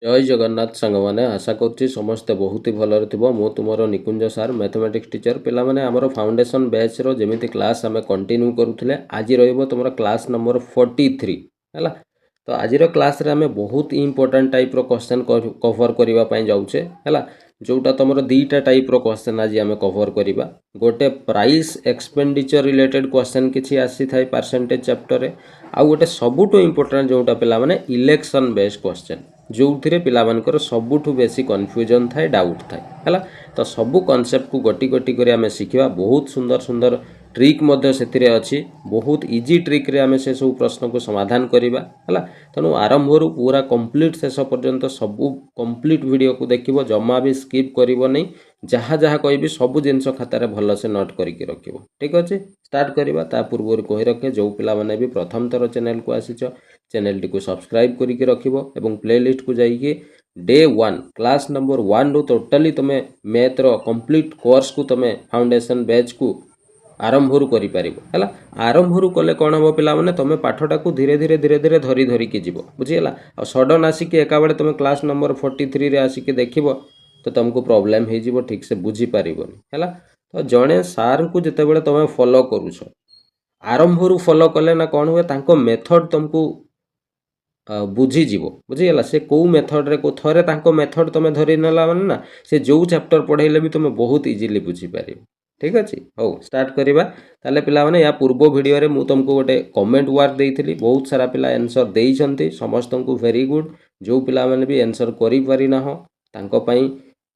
जय जगन्नाथ सांगमाने आशा करुच्ची समस्ते बहुत ही भलरे थिबो। मु तुमरो निकुंज सार मैथमेटिक्स टीचर पिला माने हमर फाउंडेशन बैच रो जेमिति क्लास आमे कंटिन्यू करूथिले आज रहइबो तुमरो क्लास नंबर 43 हैला। तो आज रो क्लास रे आमे बहुत इंपोर्टेंट टाइप रो क्वेश्चन कवर करिवा पई जाउछे हैला। जोटा तुमरो दीटा टाइप रो क्वेश्चन आज आमे कवर करिवा। गोटे प्राइस एक्सपेंडिचर रिलेटेड क्वेश्चन किछि आसी थाई परसेंटेज चैप्टर रे आ गोटे सबुटो इंपोर्टेंट जोटा पिला माने इलेक्शन बेस्ड क्वेश्चन जो थे पिलामानकर सबुठु बेसी कन्फ्यूजन थाए डाउट थाए है। तो सबू कॉन्सेप्ट को गोटी गोटी कर आम शिखा बहुत सुंदर सुंदर ट्रिक से अच्छी बहुत इजी ट्रिक रे आम से सब प्रश्न को समाधान करवा है। तेणु आरंभ पूरा कंप्लीट शेष पर्यंत सबू कंप्लीट वीडियो को देखिए जमा भी स्किप कर जहाँ जहाँ कहि सब जिन खातार भल से नोट करके रख ठीक अच्छे। स्टार्ट करवा ता पूर्व कही रखे जो पिला माने भी प्रथम थर चैनल को आसीच चैनल टी को सब्सक्राइब करके रखिबो एवं प्लेलिस्ट को जाइए डे 1 क्लास नंबर 1 रु टोटाली तुमे मैथ रो कंप्लीट कोर्स को तुमे फाउंडेशन बैच को आरंभ रु करि परिबो हैला। आरंभ रु कले कोन हो पिला माने तुमे पाठटा को धीरे धीरे धरी धरी के जीवो बुझियला। आ सडन आसी के एका बेले तुमे क्लास नंबर 43 रे आसी के देखिबो तो तुमको प्रॉब्लम हे जीवो ठीक से बुझी परिबोनी हैला। तो जणे सार को जते बेले तुमे फॉलो करूछो आरंभ रु फॉलो कले ना कोन हुए तांको मेथड तुमको बुझीजीव बुझीगला। से कौ मेथड रे को थरे तांको मेथड तुम धरी नेला माने ना से जो चैप्टर पढ़ाइले भी तुम बहुत इजीली बुझीपार ठीक अच्छे। हो स्टार्ट करवा ताले पिला माने या पूर्व वीडियो रे मु तुमको गोटे कमेंट वर्क देइथिली बहुत सारा पिला आंसर देइछंती समस्त को वेरी गुड। जो पिला माने भी आंसर करि पारि ना हो तांको पई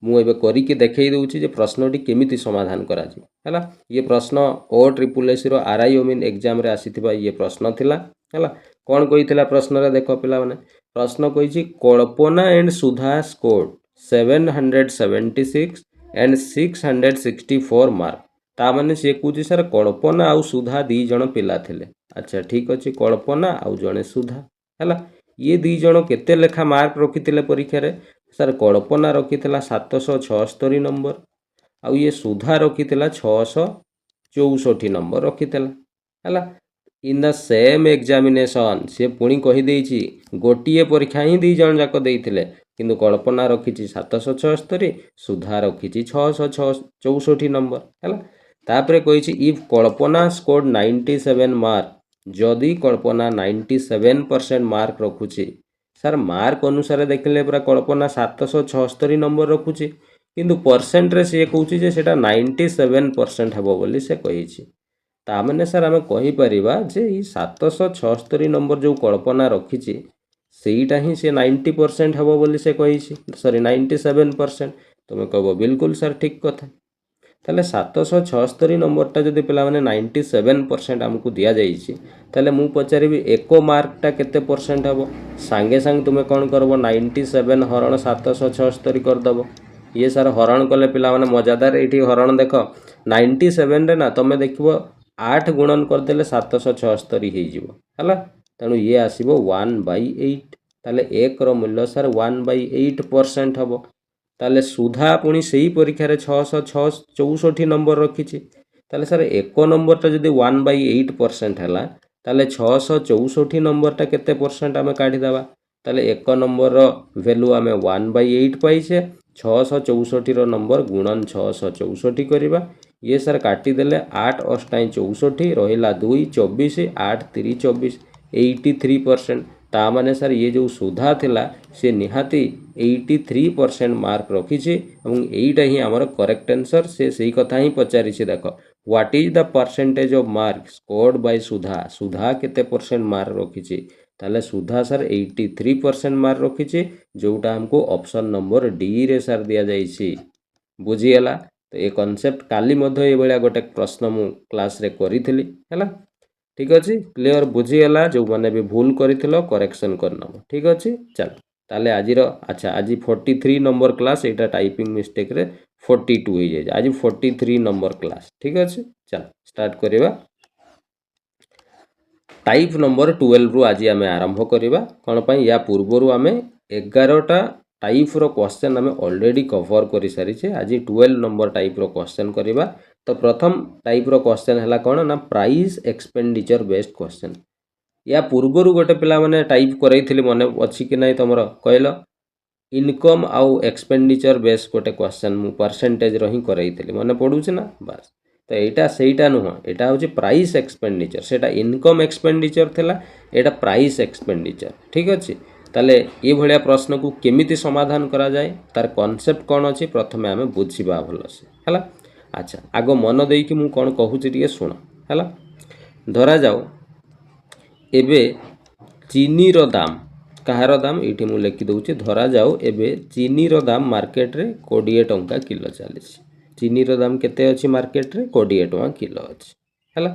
मु एबे करि के देखै दउची जे प्रश्नटी केमिति समाधान करा जी हैला। ये प्रश्न ओ ट्रिपल एस रो आरआई मीन एग्जाम रे आसीथिबा ये प्रश्न थिला हैला। कौन कही प्रश्न रे देख पिला माने प्रश्न कही Kalpana and Sudha score 776 and 664 mark ता माने से कूची सर कल्पना आउ सुधा दी जण पिला थिले। अच्छा ठीक अच्छे कल्पना आउ जणे सुधा हैला। ये दी जण केते लेखा मार्क रखिथिले परीक्षा रे सर कल्पना रखिथिला 776 नंबर आउ ये सुधा रखिथिला 664 नंबर रखिथिला हैला। इन द सेम एग्जामिनेशन से पुणी कहीदे गोटे परीक्षा ही दी जन जाक देते किंतु कल्पना रखी 776 सुधा रखी 664 नंबर है। तापर कही इफ कल्पना स्कोर 97 मार्क जदि कल्पना 97% मार्क रखुची सर मार्क अनुसार देखले पूरा कल्पना 776 नंबर रखुची किंतु परसेंट रे सी कहूँ जे सेटा 97% हेबो बोली से कही तामने सर आम कहीपर जे 776 नंबर जो कल्पना रखी सेटा ही से 90% हेबो बोली से कही सॉरी 97%। तुम कह बिल्कुल सर ठीक कथा ताले 776 नंबरटा जदि पिला माने 97% आमको दिया जाइए ताले मु पचारि एक मार्कटा केते परसेंट हेबो सांगे सांगे तुम कौन करबो 97 हरण 776 करदेव। ये सर हरण कले पिला माने मजादार ये हरण देख 97 रे ना तुम देखो 8 गुणन करदेले 776 है। तेणु ये आसो 1/8 ताले एक रो मूल्य सर 1/8% हम ताले सुधा पुणी से ही परीक्षा 664 नंबर रखी ताले सर एक नंबरटा जदि 1/8% है ताले 664 नंबरटा केते परसेंट आम काढ़ीदेवा ताले एक नंबर वैल्यू आम 1/8 पाइछे 664 नंबर गुणन 664 करवा ये सर काटिदेले 8 अष्टाई 64 रहा 2 24 8 3 24 83%। ता माने सर ये जो सुधा थिला से निहाती 83% मार्क रखी यहीटा ही आमर करेक्ट आंसर से सही कथा ही पचारि देख what is the percentage of mark scored by Sudha Sudha केते परसेंट मार्क रखी ताले सुधा सर 83% मार्क रखी जोटा हमको ऑप्शन नंबर डी रे सर दिया जाइए बुझीगला। तो ये कॉन्सेप्ट काली मध्य ये भाया गोटे प्रश्न मु क्लास रे करी है ठीक अच्छे क्लीयर बुझीगला जो मैंने भी भूल कर करेक्शन करनब ठीक अच्छे। चल ताले आज अच्छा आज 43 नंबर क्लास यहाँ टाइपिंग मिस्टेक रे 42 हो जाए आज 43 नंबर क्लास ठीक अच्छे। चल स्टार्ट करवा टाइप नंबर 12 रु आज आम आरंभ करवा कौन पाई या पूर्वर आम 11टा टाइप रो क्वेश्चन आम ऑलरेडी कवर कर सारी आज 12 नंबर टाइप रो क्वेश्चन करवा। तो प्रथम टाइप रो क्वेश्चन है कौन ना प्राइस एक्सपेंडिचर बेस्ड क्वेश्चन या पूर्वर गोटे पिला माने टाइप करई मन अच्छी कि नहीं तुम कहल इनकम आउ एक्सपेंडिचर बेस गोटे क्वेश्चन मु परसेंटेज रो ही करैतली मन पडुछ ना बस तो एटा सेटा नुह एटा होची प्राइस एक्सपेंडिचर सेटा इनकम एक्सपेंडिचर थिला एटा प्राइस एक्सपेंडिचर ठीक अछि ताले ए भलिया प्रश्न को केमिति समाधान करा जाय तार कांसेप्ट कोन अछि प्रथमे आमे बुझिबा भलसे हला अच्छा आगो मन देई कि मु कोन कहूची टिके सुन हला धरा जाओ एबे चीनी रो दाम कहार दाम ये मुझे लिखि दूसरी धरा जाओ एबे चीनी रो दाम मार्केट रे 20 टंका किलो चली चीनी रो दाम केते अछि मार्केट रे 20 टंका किलो अछि हैला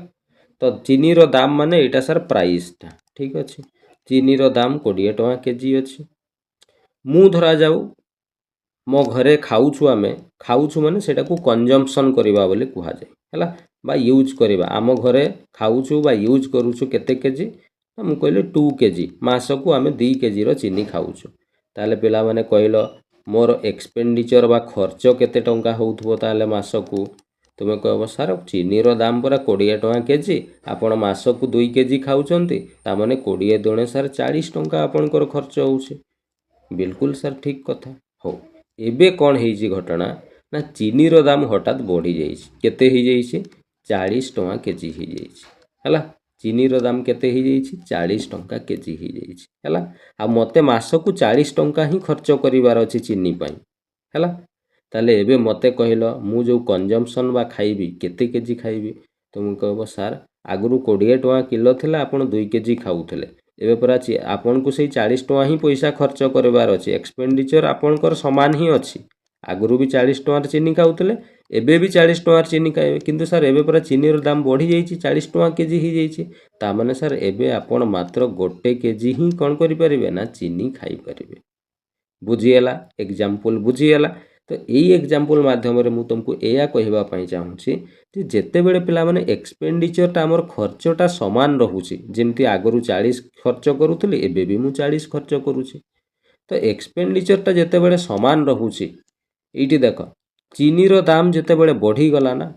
तो चीनी रो दाम माने एटा सर प्राइस टा ठीक अछि चीनी रो दाम 20 टंका केजी अछि मु धरा जाओ मो घरे खाउछु आमे खाउछु माने सेटा को कंजम्पशन करबा बोली कुहा जाय हैला बा यूज करबा आम घरे खाउछु बा यूज करूछु केते केजी मु कहले 2 केजी मास को आमे 2 केजी रो चीनी खाउछु ताले पिला माने कहलो मोर एक्सपेंडिचर बा खर्च केते टंका होउथबो ताले मास को तुमे कहबो सर चीनी रो दाम पूरा 20 टंका केजी आपण मास को 2 केजी खाउचंती ता माने 20 दुणे सर 40 टंका आपण कर खर्च होउछे बिल्कुल सर ठीक कथा हो एबे कोन हेजी घटना ना चीनी रो दाम हठात बढ़ी जाइछि केते हे जाइछि 40 टंका केजी हे जाइछि हला चीनी रो दाम केते हे जाइछि 40 टंका केजी हे जाइछि हला आ मते मास को 40 टंका ही खर्च करिवार अछि चीनी पई हला ताले एबे मते कहलो मु जो कंजम्पशन बा खाइबी केते केजी खाइबी तुम कहबो सर आगुरु 20 टंका किलो थिला आपण 2 केजी खाउथले एबे परा आपण को सेई 40 टंका ही पैसा खर्च करबार अछि एक्सपेंडिचर आपण कर समान ही अछि आगुरु भी 40 टंका चीनी खाउथले एबे भी 40 टंका चीनी खाइबे किंतु सर एबे परा चीनी रो दाम बढ़ी जाइछि 40 टंका केजी ही जाइछि ता माने सर एबे आपण मात्र गोटे केजी ही कोन करि परिबे ना चीनी खाइ परिबे बुझिएला एग्जांपल बुझिएला तो यही एग्जांपल माध्यम रे मु तुमको एया कहबा पई चाहूछि जे जेते बेले पिला माने एक्सपेंडिचर ता हमर खर्चटा समान रहुछि जेमति आगरु 40 खर्च करूथले एबे भी मु 40 खर्च करूछि तो एक्सपेंडिचर ता जेते बेले समान रहुछि एठी देखो चीनी रो दाम जेते बेले बढ़ी गला ना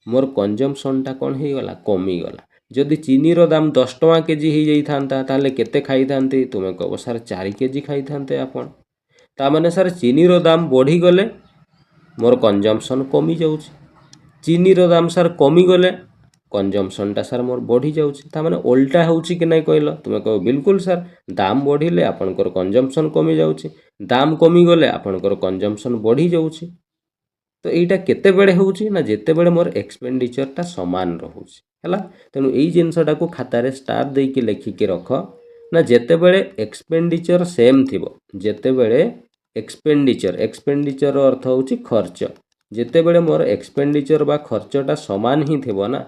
मोर कंजम्पशन टा कोन हे गला कमी गला जदि चीनी रो दाम 10 टंका केजी हे जाई थांता ताले केते खाई थांते तुमे कहबो सर 4 केजी खाई थांते आपण ता माने सर चीनी रो दाम बढ़ी गले मोर कंजम्पशन कमी जाउछि चीनी रो दाम सर कमी गले कंजम्पशन टा सर मोर बढ़ी जाउछि ता माने उल्टा होउछि कि नै कहलो तुमे कहो बिल्कुल सर दाम बढ़िले आपनकर कंजम्पशन कमी जाउछि दाम कमी गले आपनकर कंजम्पशन बढ़ी जाउछि तो एटा केते बेले होउछि ना जेते बेले मोर एक्सपेंडिचर ता समान रहुछि हला तेनु एई जिंसटा को खाता रे स्टार देई के लिखि के रखो ना जेते बेले एक्सपेंडिचर सेम थिबो जेते बेले एक्सपेंडिचर अर्थ होउछि खर्च जेते बेले मोर एक्सपेंडिचर बा खर्चटा समान ही थिबो ना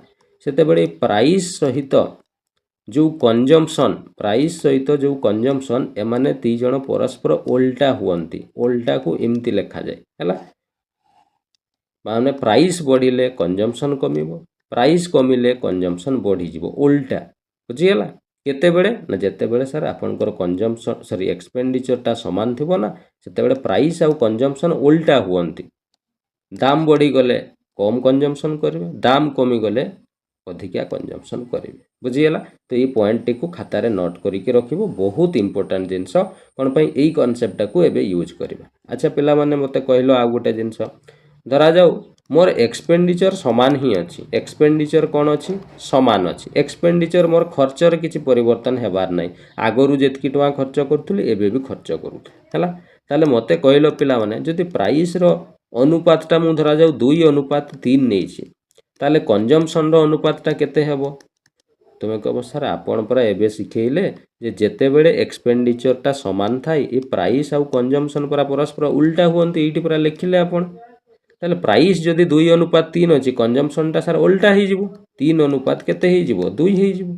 सेते बेले प्राइस सहित जो कंजम्पशन प्राइस सहित जो कंजम्पशन एमाने ती जण परस्पर उल्टा हुअंती उल्टा को एमती लिखा जाय हला माने प्राइस बढ़िले कंजम्पशन कमिबो प्राइस कमिले कंजम्पशन बढ़ी जिवो उल्टा बुझियला केते बेले ना जेते बेले सर आपनकर कंजम्पशन सॉरी एक्सपेंडिचर ता समान थिबो ना सेते बेले प्राइस आ कंजम्पशन उल्टा हुअंती दाम बढ़ी गले कम कंजम्पशन करिवे दाम कमी गले अधिका कंजम्पशन करिवे बुझियला तो ये पॉइंट को खाता रे नोट करी के रखिबो बहुत इंपोर्टेंट जिंस कोन पई एई कांसेप्ट को एबे यूज करबा अच्छा पिला माने मते कहलो आ गोटे जिंस धरा जाऊ मोर एक्सपेंडिचर समान ही अच्छी एक्सपेंडिचर कौन अच्छी समान अच्छी एक्सपेंडिचर मोर खर्चर किसी परिवर्तन हेबार नहीं आगरू जेतकी टका खर्च करूथली एबे भी खर्च करूथली हैला ताले मते कहलो पिला माने जदि प्राइस रो अनुपातटा मु धरा जाऊ 2:3 नेछि ताले कंजम्पशन रो अनुपातटा केते हेबो तुमे कहबो सर आपण परा एबे सिखेइले जे जेते बेले एक्सपेंडिचरटा समान थाई ए प्राइस आ कंजम्पशन परा परस्पर उल्टा हुअंती एठी परा लिखिले आपण ताले प्राइस जदि 2:3 अछि कंजम्पशन ता सर उल्टा ही जिवो 3 अनुपात केते ही जिवो 2 ही जिवो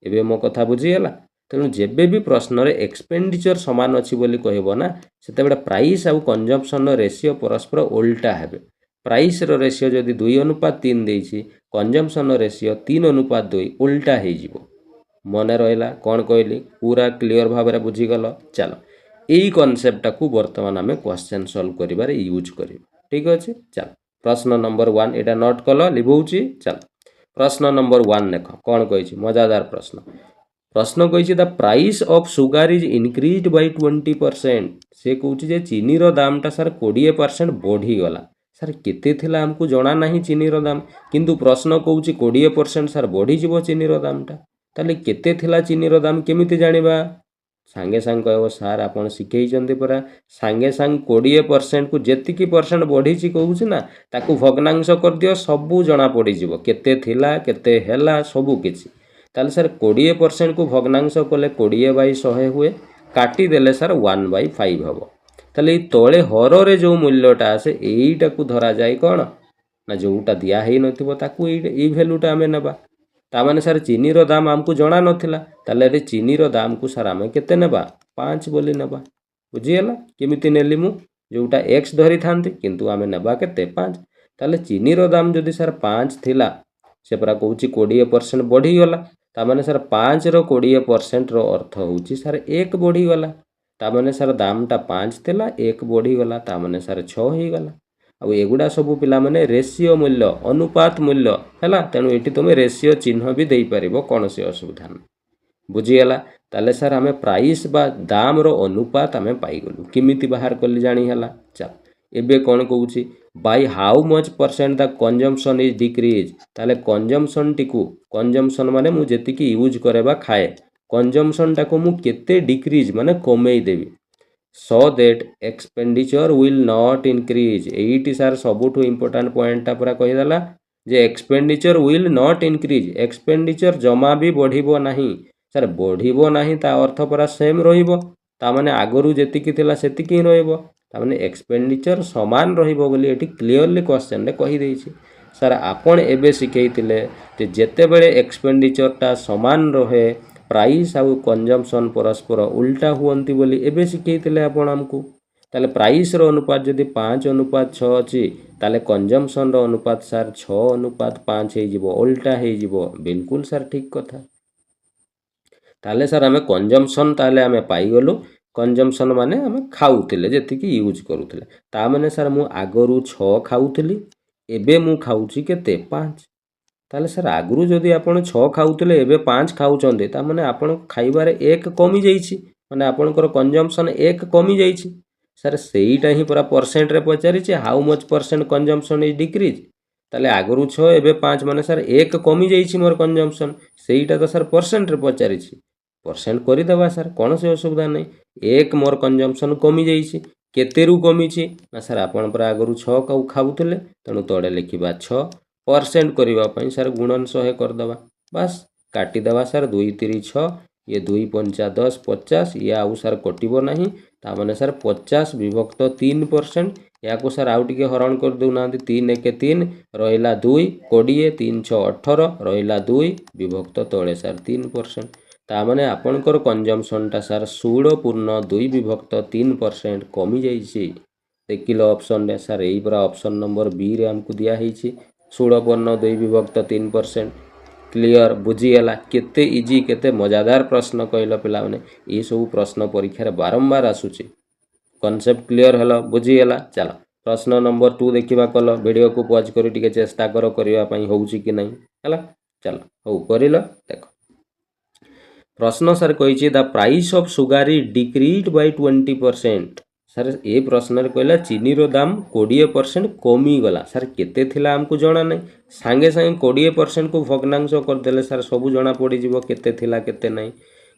एबे मो कथा बुझी गेला तेनु जेबे भी प्रश्न रे एक्सपेंडिचर समान अछि बोली कहबो ना सेते बेले प्राइस आ कंजम्पशन रो रेशियो परस्पर उल्टा हेबे प्राइस रो रेशियो जदि 2:3 देछि कंजम्पशन रो रेशियो 3:2 उल्टा ही जिवो मने रहला कोन कहली पूरा क्लियर भाव रे बुझी गलो चलो एई कांसेप्ट को वर्तमान हमें क्वेश्चन सॉल्व करिबारे यूज करिबा ठीक अच्छे चल प्रश्न नंबर 1 एटा नोट कल लिभौची चल प्रश्न नंबर 1 देख कौन कही मजादार प्रश्न प्रश्न कही the price of sugar is increase by 20%। से कौच जे चीनीर दामटा सर 20% बढ़ीगला। सर केते थिला हमको जना नहीं चीनीर दाम, किंतु प्रश्न कौच 20% सर बढ़ीज चीनीर दामटा। ताले केते थिला चीनीर दाम केमिति जानिबा? सांगे सांग कह सार आपन शिखई परा सांगे सांग 20% को जेतिकी परसेंट बढ़ी कहूँ ना ताकू भग्नांश कर दियो, सबू जना पड़ जीवो केते थिला केते हैला सबू किछि। ताले सर 20% को भग्नांश कले 20/100 हुए, काटिदेले सर 1/5 हम। ताले तले हर जो मूल्यटा आसे एईटा को धरा जाए कौन ना जोटा दिया ही नथिबो ताकू एई भैल्यूटा आमे नेबा। तामाने सर चीनीर दाम आमको जना नथिला, ताले चीनीर दाम को सर आमे केते नेबा 5 बोली नेबा। बुझीगला केमिति नेली मु जोटा x धरी थांती किंतु आमे नेबा केते 5। ताले चीनीर दाम जदि सर 5 थिला से परा कहूची 20% बढ़ीगला, तामाने सर 5 रो 20% रो अर्थ होची सर 1 बढ़ीगला। तामाने सर दामटा 5 थिला 1 बढ़ीगला, तामाने सर 6 ही गला। आउ एगुड़ा सब पिला माने रेशियो मूल्य अनुपात मूल्य हैला, तेणु एटी तुम रेशियो चिन्ह भी दे पारिबो, कौन से असुविधा नहीं। बुझीगला ताले सर आमे प्राइस बा दाम रो अनुपात आमे पाई गलु, किमिति बाहर कली जानी हला। चल एबे कौन कहूची by how much percent the consumption is decrease. ताले कंजम्पशन टिकू कंजम्पशन माने मु जेतिकी यूज करे बा खाए, कंजम्पशन टाको मु केते डिक्रीज माने कमेई देबी, so that expenditure will not increase. एईटी सार सबुठु इंपोर्टेंट पॉइंटटा पूरा कहि देला जे expenditure will not increase, expenditure जमा भी बढ़िबो नाही। सर बढ़िबो नाही ता अर्थ पूरा सेम रहिबो, ता माने आगरु जेतिकी थिला सेतिकी ही रहिबो, ता माने एक्सपेंडिचर समान रहिबो बोली एटी क्लियरली क्वेश्चन रे कहि देइछि। सर आपण एबे सिखेइतिले जे जेते बेले एक्सपेंडिचरटा समान रहे प्राइस आउ कंजम्पशन परस्पर उल्टा हुअंती बोली एबे सिखेइतिले आपण हमकु। ताले प्राइस रो अनुपात जदि 5:6 अछि ताले कंजम्पशन रो अनुपात सर 6:5 हे जिवो, उल्टा हे जिवो। बिल्कुल सर ठीक कथा। ताले सर आमे कंजम्पशन ताले आमे पाई गलु, कंजम्पशन माने आमे खाउतिले जेतिकी यूज करूतिले, ता माने सर मु आगरु 6 खाउतिली एबे मु खाउची केते 5। ताले सर आगरु जदि आपण 6 खाउतिले एबे 5 खाउचंदे, ता माने आपण खाइबारे 1 कमी जाईछि, माने आपणकर कंजम्पशन 1 कमी जाईछि। सर सेईटा ही पूरा परसेंट रे पचारिछि how much percent consumption is decrease. ताले आगरु 6 एबे 5 माने सर 1 कमी जाईछि मोर कंजम्पशन, सेईटा तो सर परसेंट रे पचारिछि, परसेंट करि देबा सर कोन से असुविधा नै। 1 मोर कंजम्पशन कमी जाईछि, केतेरु कमीछि ना सर आपण पर आगरु 6 खाउथिले, तेणु तळे लिखिबा 6 परसेंट करिबा पई सर गुणन 100 कर देबा, बस काटी देबा सर 2 3 6 ये 2 5 10 50 ये आउ सर कटिबो नाही, ता माने सर 50 विभक्त 3%। या को सर आउ टिके हरण कर दउ ना 3 1 3 रहिला 2 20 3 6 18 रहिला 2 विभक्त तळे सर 3%। ता माने आपनकर कंजम्पशन टा सर 16.2 विभक्त 3% कमी जाईछि। देखिलो ऑप्शन रे सर एई पूरा ऑप्शन नंबर बी रे हमकु दिया हिछि 16.2 विभक्त 3%। क्लियर बुझीगला केते इजी केते मजादार प्रश्न कहलो पिला माने, ए सब प्रश्न परीक्षा रे बारंबार आसुछि। कॉन्सेप्ट क्लियर हलो बुझीगला। चलो प्रश्न नंबर 2 देखिबा कलो, वीडियो को पॉज करी टिके चेष्टा करो करिवा पई होउछि कि नहीं हला। चलो हो करिलो देखो प्रश्न सर कहिछि the price of sugar is decrease by 20%। Sir ए प्रश्न रे कहला चीनी रो दाम 20% कमी गला। सर केते थिला हमको जणा नै, सांगे सांगे 20% को भग्नांश कर देले सर सबु जणा पड़ी जिवो केते थिला केते नै।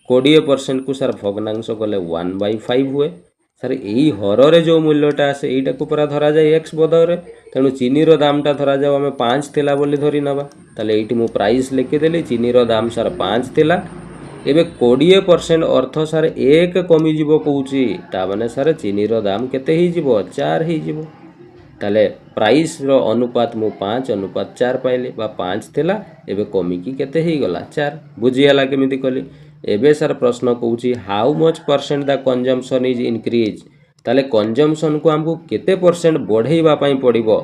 20% को सर भग्नांश कले 1/5 हुए। सर एई हर रे जो मूल्यटा आसे एईटा को पूरा धरा जाय x बदल रे, तेणु चीनी रो दामटा धरा जाव आमे 5 थिला बोली धरि नबा। ताले एईटी मु प्राइस लिखि देली, चीनी रो दाम सर 5 थिला, एबे 20% अर्थ सर 1 कमी जीवो कहूची, ता माने सर चीनी रो दाम केते ही जीवो 4 ही जीवो। ताले प्राइस रो अनुपात मु 5:4 पाइले बा 5 थिला एबे कमी की केते ही गला 4। बुझियाला केमिति कली। एबे सर प्रश्न कहूची how much percent the consumption is increase. ताले कंजम्पशन को हमको केते परसेंट बढ़ेइबा पई पड़िबो,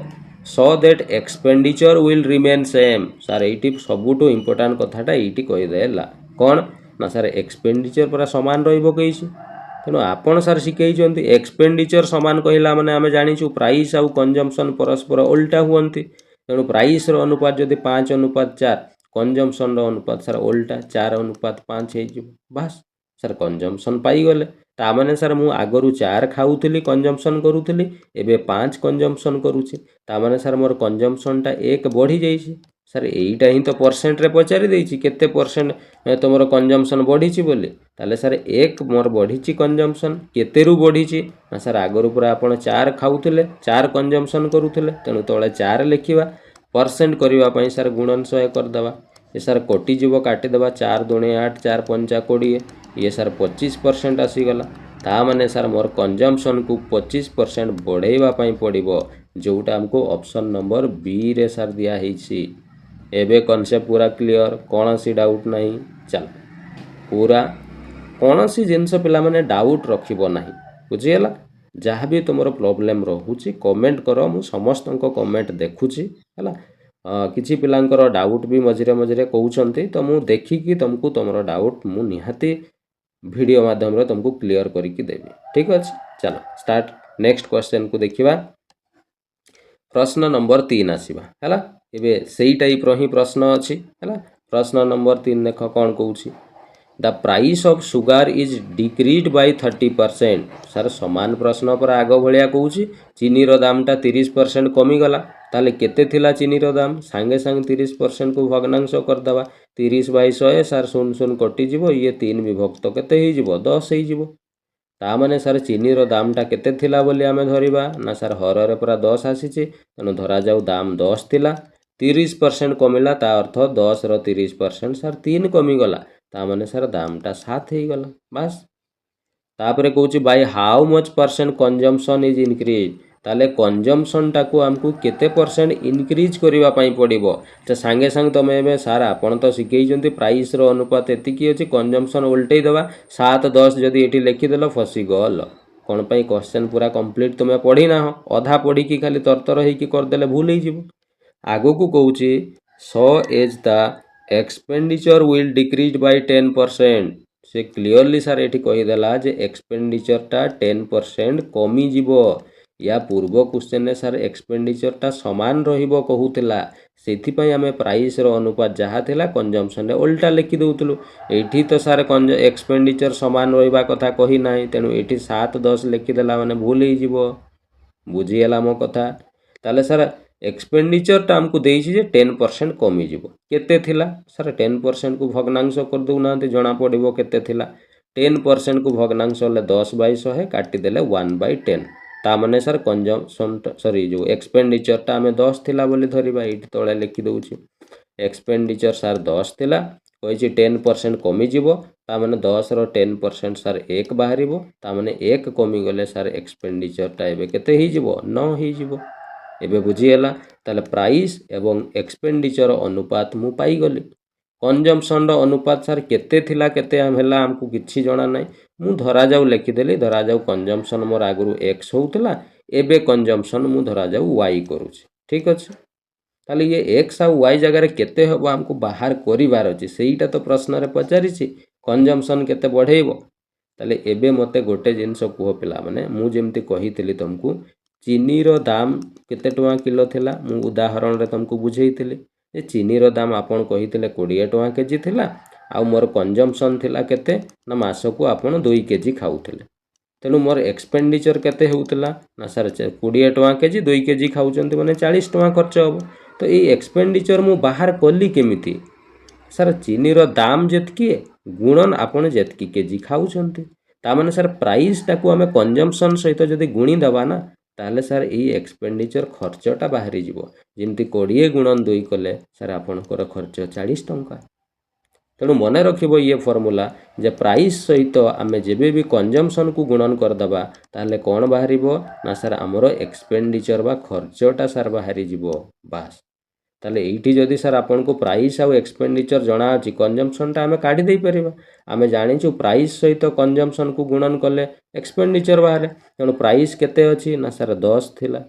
so that expenditure will remain same. Sir एटी सबुठु इंपोर्टेंट कथाटा एटी कहि देला कोन ना सर एक्सपेंडिचर पूरा समान रहिबो कहिछि, तेणु आपण सर शिखेइछन्ति एक्सपेंडिचर समान कहिला माने आमे जानिछु प्राइस आउ कंजम्पशन परस्पर उल्टा हुअंती, तेणु प्राइस रो अनुपात जदि 5:4 कंजम्पशन अनुपात सार उल्टा 4:5 हो बास सर कंजम्पशन पाईगले तामाने सर मु आगरू 4 खाऊली कंजम्पशन करूली एबे 5 कंजम्पशन करुच्ची तामाने सर मोर कंजम्पशनटा 1 बढ़ी जाइए सर यहीटा ही तो परसेंट रे पचारि देछि केते परसेंट तुमर कंजम्पशन बढ़ी बोली ताले सर 1 मोर बढ़ी कंजम्पशन केतेरु बढ़ी ना सर आगरू पूरा आपण 4 खाऊले 4 कंजम्पशन करूले तेणु तले 4 लिखा परसेंट करने सर गुणन 100 करदे ये सर कटिजीव काटिदेवा 4 दूणे 8 4 पंचा 20 ये सर 25% आसीगला ता माने सर मोर कंजम्पशन को 25% बढ़ाइवाई पड़ो जोटा आमको ऑप्शन नंबर बी रे सर दिया एबे कॉन्सेप्ट पूरा क्लियर कौन सी डाउट नहीं चल पूरा कौन सी जिनस पिला माने डाउट रखिबो नहीं बुझीगला जहाँ भी तुम प्रॉब्लम रोचे कमेंट कर मु समस्त कमेंट देखुची है किसी पिलांकर डाउट भी मझे मझे कहते तो मु देखिकी तुमको तुम डाउट मु निहाती वीडियो माध्यम तुमको क्लियर करके देवी ठीक अच्छे चलो स्टार्ट नेक्स्ट क्वेश्चन को देखिबा प्रश्न नंबर 3 आसीबा हैला एबे सेही टाइप रो ही प्रश्न अछि हैला प्रश्न नंबर 3 देख कौन कहूची the price of sugar is decreased by 30% sir समान प्रश्न पर आग भाया कहूँ चीनी रो दामटा 30% कमीगला ताले केते थिला चीनी रो दाम सांगे सांगे 30% को भग्नांश करदे 30/100 सर 0 कटिଯିव ये 3 विभक्त केते ही जीवो 10 ही जीवो ता माने सर चीनी रो दामटा केते थिला बोली आमे धरिबा ना सर हर रे पूरा 10 आसीची तेनु धरा जाऊ दाम 10 थिला 30% कमिला ता अर्थ 10 रो 30% सर 3 कमीगला ता माने सर दामटा 7 ही गला बस तापरे कहूची by how much percent consumption is increase ताले कंजम्पशन टाको हमको केते परसेंट इंक्रीज करबा पई पड़िबो तो सांगे सांग तमे एबे सर आपण तो सिखै जंती प्राइस रो अनुपात एतिकी अछि कंजम्पशन उल्टै दबा 7 10 जदी एठी लिखि देलो फसी गल कोन पई क्वेश्चन पूरा कंप्लीट तुमे पढ़ी ना हो अधा पढ़ी की खाली तरतर हे की कर देले भूल हे जिवो आगो को कहूची so as the expenditure will decrease by 10% से क्लियरली सर एठी कहि देला जे एक्सपेंडिचर टा 10% कमी जीवो या पूर्व क्वेश्चन ने सर एक्सपेंडिचर टा समान रहिबो कहूतिला सेथिपई आमे प्राइस रो अनुपात जहा थिला कंजम्पशन रे उल्टा लिखि दउतलु एठी तो सर एक्सपेंडिचर समान रहिबा कथा कहि नाही तेनु एठी 7 10 लिखि देला माने भूल हे जीवो बुझी गेला मो कथा ताले सर एक्सपेंडिचर टा हमको देइछि जे 10% कमी जीवो केते थिला सर 10% को भग्नांश कर दउ ना जना पड़िबो केते थिला 10% को भग्नांश ले 10/100 काटि देले 1/10 ता माने सर कंजम्पशन सॉरी जो एक्सपेंडिचर टा हमें 10 थिला बोली धरिबा एठी तळे लिखि दउछि एक्सपेंडिचर सर 10 थिला कहिछि 10% कमी जीवो ता माने 10 रो 10% सर 1 बाहरिबो ता माने 1 कमी गले सर एक्सपेंडिचर टा एबे केते ही जीवो 9 ही जीवो एबे बुझी गेला ताले प्राइस एवं एक्सपेंडिचर अनुपात मु पाई गली कंजम्पशन रो अनुपात सर केते थिला केते हमरा हमको किछि जणा नै मु धरा जाऊ लिखिदेली धरा जाऊ कंजम्पशन मोर आगु एक्स होउतला एबे कंजम्पशन मु धरा जाऊ वाई करूछि ठीक अछि ताले ये एक्स आ वाई जगह रे केते हबो हमको बाहर करिवार अछि सेईटा तो प्रश्न रे पचारिछि कंजम्पशन केते बढ़ेइबो ताले एबे मते गोटे जिंस कुह पिला माने मु जेमति कहितली तुमको चीनी रो दाम केते टका किलो थिला मु उदाहरण रे तुमको बुझेइतली ए चीनी रो दाम आपण कहितले 20 टका केजी थिला आ मोर कंजम्पशन थिला केते ना मासको आपण 2 केजी खाउतले तेणु मोर एक्सपेंडिचर केते होउतला ना सर 20 टका केजी 2 केजी खाउचंती माने 40 टका खर्च हो तो ये एक्सपेंडिचर मु बाहर कली केमिति सर चीनी रो दाम जेतकी गुणन आपण जेतकी केजी खाउचंती ता माने सर प्राइस टाको हमें कंजम्पशन सहित जदी गुणी दबा ना ताले सर ये एक्सपेंडिचर खर्चटा बाहरी जीवो जेमती 20 गुणन 2 कले सर आपणकर खर्च 40 टंका तेणु मन रखिबो ये फॉर्मूला जे प्राइस सहित आमे जेबे भी कंजम्पशन को गुणन कर दबा ताले कोन बाहरिबो ना सर हमरो एक्सपेंडिचर बा खर्चटा सर बाहरी जीवो बास ताले एठी जदी सर आपन को प्राइस आ एक्सपेंडिचर जणा अछि कंजम्पशन टा हमें काढी देई परिबा आमे जानिछु प्राइस सहित कंजम्पशन को गुणन कले एक्सपेंडिचर बाहरे तेणु प्राइस केते अछि ना सर 10 थिला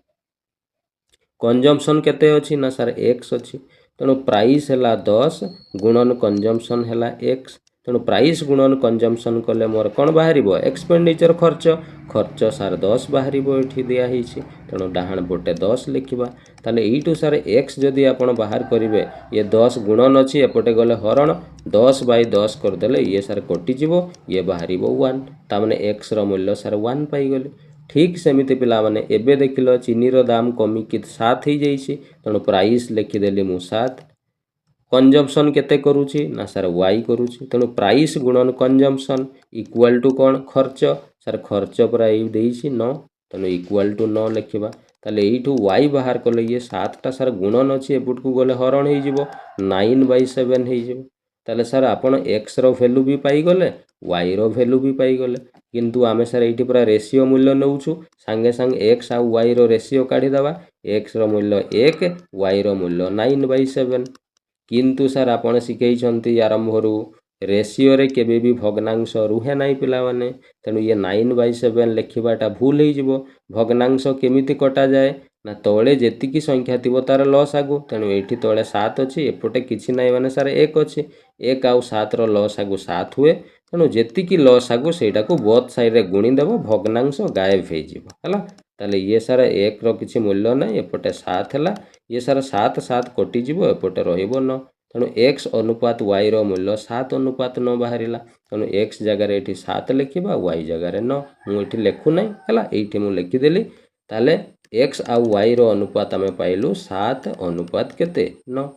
कंजम्पशन केते अछि ना सर x अछि तेणु प्राइस हैला 10 गुणन कंजम्पशन हैला x तेणु प्राइस गुणन कंजम्पशन कले मोर कौन बाहर एक्सपेंडिचर खर्च खर्च सार 10 बाहर ये दिखाई तेणु डाहाण पटे 10 लिखा ताले यू सार एक्स जदि आपण बाहर करेंगे ये 10 गुणन अच्छी एपटे गले हरण 10 बाय 10 करदे ये सार कटिज ये बाहर 1 ताने एक्स रूल्य सार 1 पाईगले। ठीक सेमती पिला माने एबे देखिल चीनी दाम कमिकी 7 हो जाइए तेणु प्राइस लिखिदेली मु 7 कंजम्पशन केते करूची ना सार वाई करूची तेणु प्राइस गुणन कंजम्पशन इक्वल टू कौन खर्च सार खर्च पूरा ये 9 तेणु इक्वल टू 9 लिखा ताले यू वाई बाहर कले ये 7टा सार गुणन अच्छी एपट को गले हरण हो 9/7 हो सार आपण एक्स रो वैल्यू भी पाईगले वाई रो वैल्यू भी पाईगले किंतु आमे सार ये पूरा रेशियो मूल्य नौचु सांगे सांगे एक्स आउ वाई रो रेशियो काढ़ीदवा एक्स रो मूल्य 1 वाई रो मूल्य 9/7 किंतु सार आपण शिखई आरंभ रेशियो रे केबे भी भग्नांश रुहे नाई पिला माने तेणु ये 9/7 लिखिबाटा भूल हो भग्नांश केमिति कटा जाए ना तले जेतिकी संख्या थी तार लस आगु तेणु ये तले 7 अच्छी एपटे किसी नाई माने सार 1 अच्छी 1 आउ 7 रो लस आगु 7 हुए तेणु जेतिकी लस आगु सेटा को बोथ साइड रे गुणीदेव भग्नांश गायब हो ताले ये सार 1 रो किसी मूल्य ना एपटे 7 है ये सार 7 7 कटिज एपटे रहिबो 9 तेणु एक्स अनुपात वाई रो मूल्य 7:9 बाहर तेणु एक्स जगार ये 7 लिखा वाई जगार 9 मुझे लिखु ना है ये लिखिदेली ताले एक्स आउ वाई रो अनुपात आम पाइलु 7:9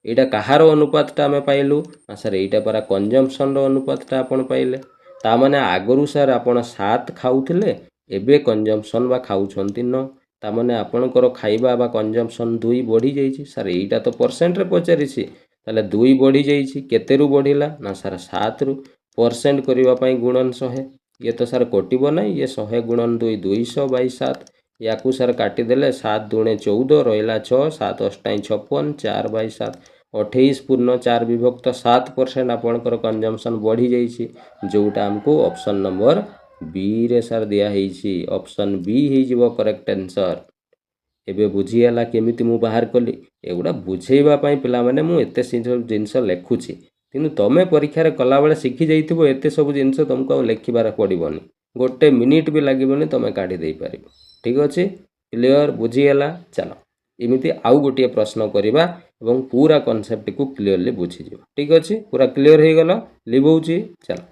यहाँ कहार अनुपातटा आम पाइलु ना सर यहाँ पारा कंजम्पशन रो अनुपातटा आपण पाइले तामाने आगरू सर आपण 7 खाऊले एबे कंजम्पशन बा खाऊछंती 9 तामाने आपणकर खाइबा बा कंजम्पशन 2 बढ़ी जाइए सर यहाँ तो परसेंट रे पचारि ताले 2 बढ़ी जाइए केतेरू बढ़िला ना सर 7 रु परसेंट करने गुणन 100 ये तो सर कटिब ना ये 100 गुणन 2 200/7 या सर काटिदेले 7 दूणे 14 रहा 6 7 8 56 4/7 28 पूर्ण 4 विभक्त 7% आपणकर कंजम्पशन बढ़ी जाइए जोटा आमको ऑप्शन नंबर बी रे सर दिखाई ऑप्शन बी हो करेक्ट आंसर। एबे बुझीगला केमिति मु बाहर कली एगुड़ा बुझेबापी पिला माने मु एते जिनस लेखुची किंतु तमे परीक्षा कला बेले शिखी जाइथिबो एते सब जिनस तुमको लिखिबार पड़िबनी गोटे मिनिट भी लागबनी तमे काढ़ी दे पारिबो। ठीक अच्छे क्लियर बुझीगला चलो इमिति आउ गोटे प्रश्न करवा एवं पूरा कॉन्सेप्ट को क्लियरली बुझीज। ठीक अच्छे पूरा क्लियर हो गला लिभौची चलो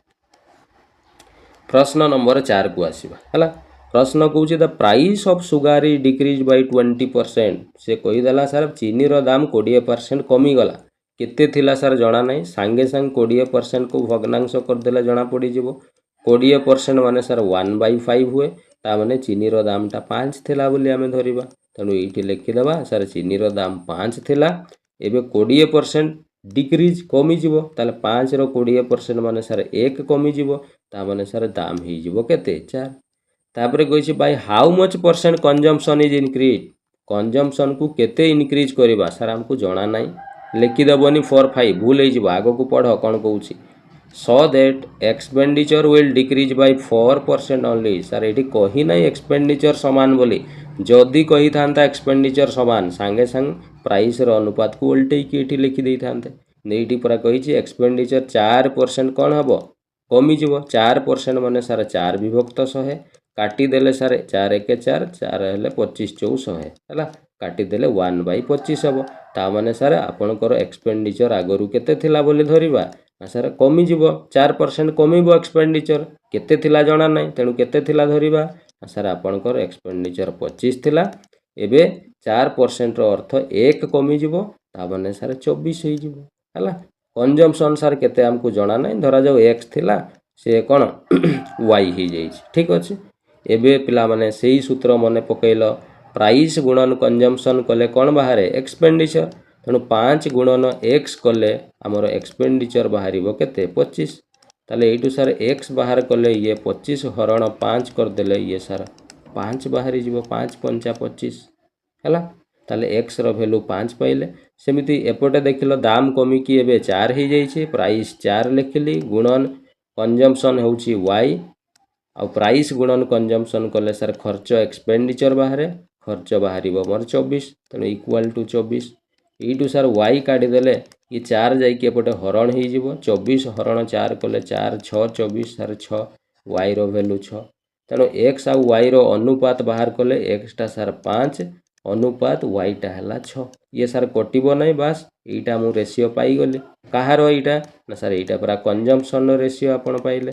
प्रश्न नंबर 4 को आसीबा हला प्रश्न कौन the price of sugar is decrease by 20% से कहीदेला सर चीनी रो दाम 20% कमीगला केते थिला सर जना नहीं सांगे सांग 20% को भग्नांश करदेले जना पड़ी 20% माने सर 1/5 हुए ता माने चीनी रो दामटा 5 थिला बोली आमे धरिबा तेणु ये लिखिदेवा सर चीनी रो दाम 5 थिला एबे 20% डिक्रीज कमिज ताले 5 रो 20% माने सर 1 कमिज ता माने सर दाम हो केते 4 तापर कही bye how much percent consumption is increase consumption को केते इनक्रीज करवा सर हमको जना नहीं लिखिदेवनी 4/5 भूल हो आग को पढ़ कौन कौन सो that expenditure will decrease bye 4% only sir ये कही ना एक्सपेंडिचर समान बोली जदि कही था एक्सपेंडिचर समान सांगे सांग प्राइस रो अनुपात को उल्टे की लिखि दे था ये पूरा कही एक्सपेंडिचर 4% कौन हम कमिज 4% माने सर 4 विभक्त 100 काटिदेले सर 4 1 4 4 हेले 25 400 है काटिदेले 1/25 हम ता माने सर आपणकर एक्सपेंडिचर आगरू केते थिला बोली धरिबा सर कमिज 4% कमिब एक्सपेंडिचर केते थिला जना नहीं तेणु केते थिला धरिबा सर आपणकर एक्सपेंडिचर 25 थिला एबे 4% रो अर्थ 1 कमिज ता माने सर 24 हो जिवो हला कंजम्पशन सर केते हमको जना नहीं धरा जाओ एक्स थिला से कौन वाई हो जाइए। ठीक अच्छे एबे पिला माने सेही सूत्र मने पकेल प्राइस गुणन कंजम्पशन कले कौन बाहर एक्सपेंडिचर तेणु 5 गुणन एक्स कले आमर एक्सपेंडिचर बाहर केते 25 ताले एटू सर एक्स बाहर कले ये 25 हरण 5 करदेले ये सर 5 बाहर 5 5 25 है ताले एक्स रो वैल्यू 5 पाइले सेमिति एपटे देखिल दाम कमिकी एबे 4 हो जाइए प्राइस 4 लिखिली गुणन कंजम्पशन होउची वाई आ प्राइस गुणन कंजम्पशन कले सर खर्च एक्सपेंडिचर बाहर खर्च बाहर मोर 24 तेणु इक्वाल टू 24 यू सर वाई काढ़ीदेले ये 4 जाइए एपटे हरण हो 24 हरण 4 कले 4 6 24 सार 6 वाई भैल्यू 6 तेणु एक्स आउ वाई अनुपात बाहर कले एक्सटा सार 5 अनुपात वाईटा है 6 ये सार कटो ना बास यहीटा मु रेसीओ पाईगली कହାର एटा ना सार एटा पूरा कंजम्पशन रेसीओ आपण पाइले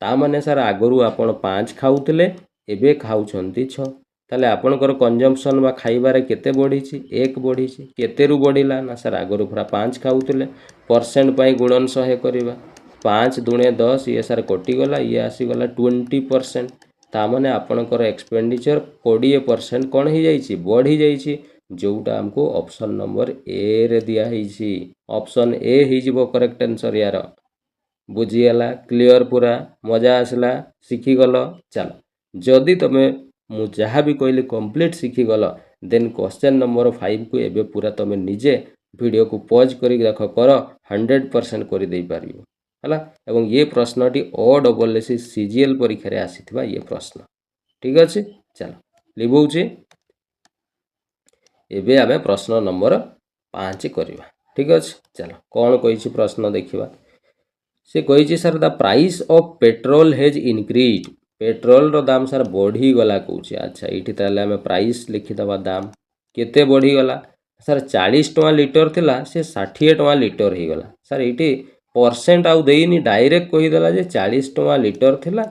तामाने सार आगरू आपण 5 खाऊले एबे खाउछंती 6 ताले आपणकर कंजम्पशन बा खाइबारे केते बढ़ीची 1 बढ़ीची केतेरु बढ़िला ना सार आगरू पूरा 5 खाऊले परसेंट पाई गुणन 100 करबा 5 दुणे 10 ये सार कटिगला ये आसीगला 20% तामाने आपणकर एक्सपेंडिचर 20% कौन हो जाइए बढ़ी जाइए जोटा हमको ऑप्शन नंबर ए रे दिया है ऑप्शन ए हो करेक्ट आंसर यार बुझीगला क्लियर पूरा मजा आसला शिखीगल चलो जदि तुम मु जहाँ भी कहली कंप्लीट शिखीगल देन क्वेश्चन नंबर 5 को एबे पूरा तुम निजे वीडियो को पॉज कर देख कर 100% कर दे पारियो हला एवं ये प्रश्नटी OSS सीजीएल परीक्षा रे आसीथिबा ये प्रश्न ठीक अच्छे चलो लिभौचे एबे आमे प्रश्न नंबर 5 करवा ठीक अच्छे चलो कौन कही प्रश्न देखा से कही sir the price of petrol has increase petrol रो दाम सर बढ़ी गला कौचे अच्छा ये ताले आमे प्राइस लिखिदबा दाम केते बढ़ी गला सर 40 टका लिटर थिला से 60 टका लिटर हो गला सर ये परसेंट आउ देनी डायरेक्ट कहीदेला जे 40 टका लिटर थिला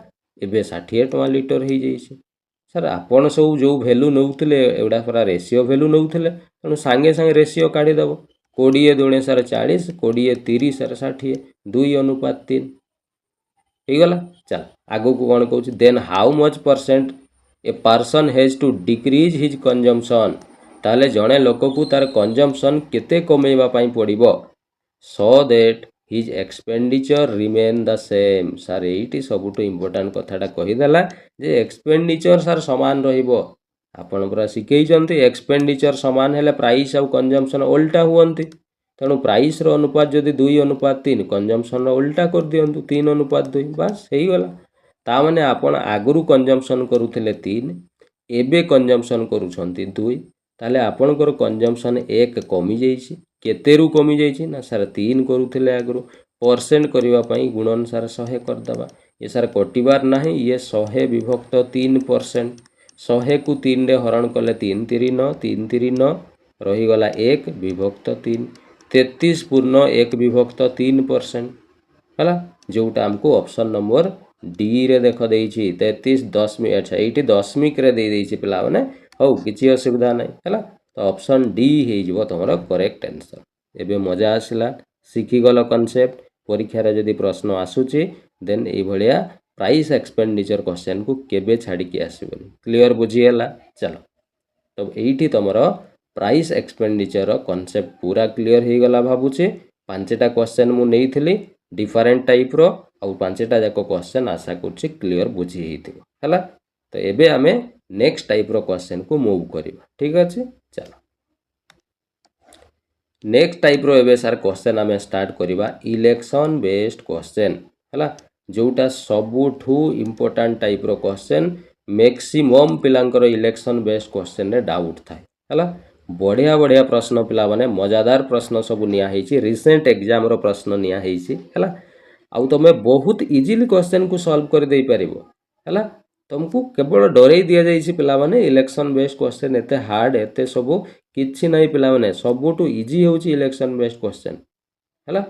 एबे 60 टका लिटर हो जाइए सर आपण सब जो भैल्यू नौले एगुड़ा पूरा रेसीओ भैल्यू नौले तेणु सांगे सांगे रेसीओ काढ़ीदेव 20 दुणे सर 40 20 30 सर 60 2 अनुपात 3 होगला चल आगो को कौन कहूँ then how much percent a person has to decrease his consumption ताले जड़े लोक को तार कंजम्पशन केते कमेवा पड़ो so that his expenditure remain the same सार ये सबुठ इम्पोर्टाट कथाटा कहीदेला जे एक्सपेंडिचर सार सामान रहिबो आपण पूरा शिखई एक्सपेंडिचर सामान हेले प्राइस आउ कंजम्पशन उल्टा हुअंती तेणु प्राइस रो अनुपात जदि 2 अनुपात 3 कंजम्पशन उल्टा कर दियंतु 3 अनुपात 2 बास हो गला तामाने आपण आगरू कंजम्पशन करुथिले 3 एबे कंजम्पशन करूछंती 2 ताले आपणकर कंजम्पशन 1 कमी जाइछि केतेरु कमी जाइछि ना सार 3 करुथिले आगरू परसेंट करबा पई गुणन सार 100 कर दबा ये सार कटिबार नाही ये 100 विभक्त 3% 100 को 3 रे हरण कले 3 3 9 3 3 9 रही गला 1 विभक्त 3 33 पूर्ण 1 विभक्त 3% है जोटा हमको ऑप्शन नंबर डी रे देख देइछि 33 दशमिक अच्छा ये दशमिक रे दे देइछि पिला माने हौ किछि असुविधा नहीं है तो ऑप्शन डी हो तुम करेक्ट आंसर एबे मजा आसला शिखीगल कॉन्सेप्ट परीक्षा रे जदि प्रश्न आसुछि देन ए भलिया प्राइस एक्सपेंडिचर क्वेश्चन को केबे छाड़ी के आसीबनी क्लियर बुझीगला चलो तो एठी तुमरो प्राइस एक्सपेंडिचर कॉन्सेप्ट पूरा क्लियर हो गला भावुचे 5टा क्वेश्चन मु नहीं डिफरेंट टाइप रो और 5टा जाक क्वेश्चन आशा कर क्लियर बुझी है तो एबे आमे नेक्स्ट टाइप रो क्वेश्चन को मूव करबा ठीक अच्छे चलो नेक्स्ट टाइप रो एबे सर क्वेश्चन आमे स्टार्ट करबा इलेक्शन बेस्ड क्वेश्चन है जोटा सबुठू इम्पोर्टेंट टाइप रो क्वेश्चन मैक्सिमम पिलांकर इलेक्शन बेस्ड क्वेश्चन रे डाउट थाए है बढ़िया बढ़िया प्रश्न पिला माने मजादार प्रश्न सब नियाही रिसेंट एग्जाम रो प्रश्न नियाही है आउ तुम बहुत इजिली क्वेश्चन को सॉल्व कर दे पारिबो है तुमको केवल डरई दि जाइए पिला माने इलेक्शन बेस्ड क्वेश्चन एते हार्ड एते सब किछि नहीं पिला माने सबुठू इजी होची इलेक्शन बेस्ड क्वेश्चन है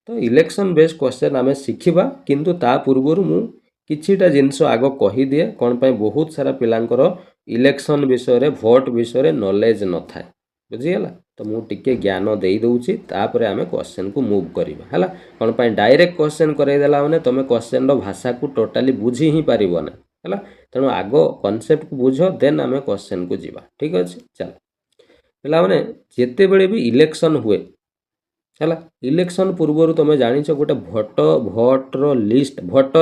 तो इलेक्शन बेस्ड क्वेश्चन आमे शिखिबा किंतु ता पूर्वरु मु किछिटा जिनस आग कही दिए कौन पाई बहुत सारा पिलांकर इलेक्शन विषय रे भोट विषय नॉलेज न थाए बुझीगला तो मु टिके ज्ञान दे दउची तापर आमे क्वेश्चन को मूव करबा हला कौन पाई डायरेक्ट क्वेश्चन करे देला माने तमे क्वेश्चन रो भाषा को टोटली बुझी ही पारिबो ना हला तेणु आग कॉन्सेप्ट को बुझ देन आमे क्वेश्चन को जीवा ठीक अछि चल पिला माने जेते बेले भी इलेक्शन हुए है इलेक्शन पूर्वर तुम जान गोटे भोटर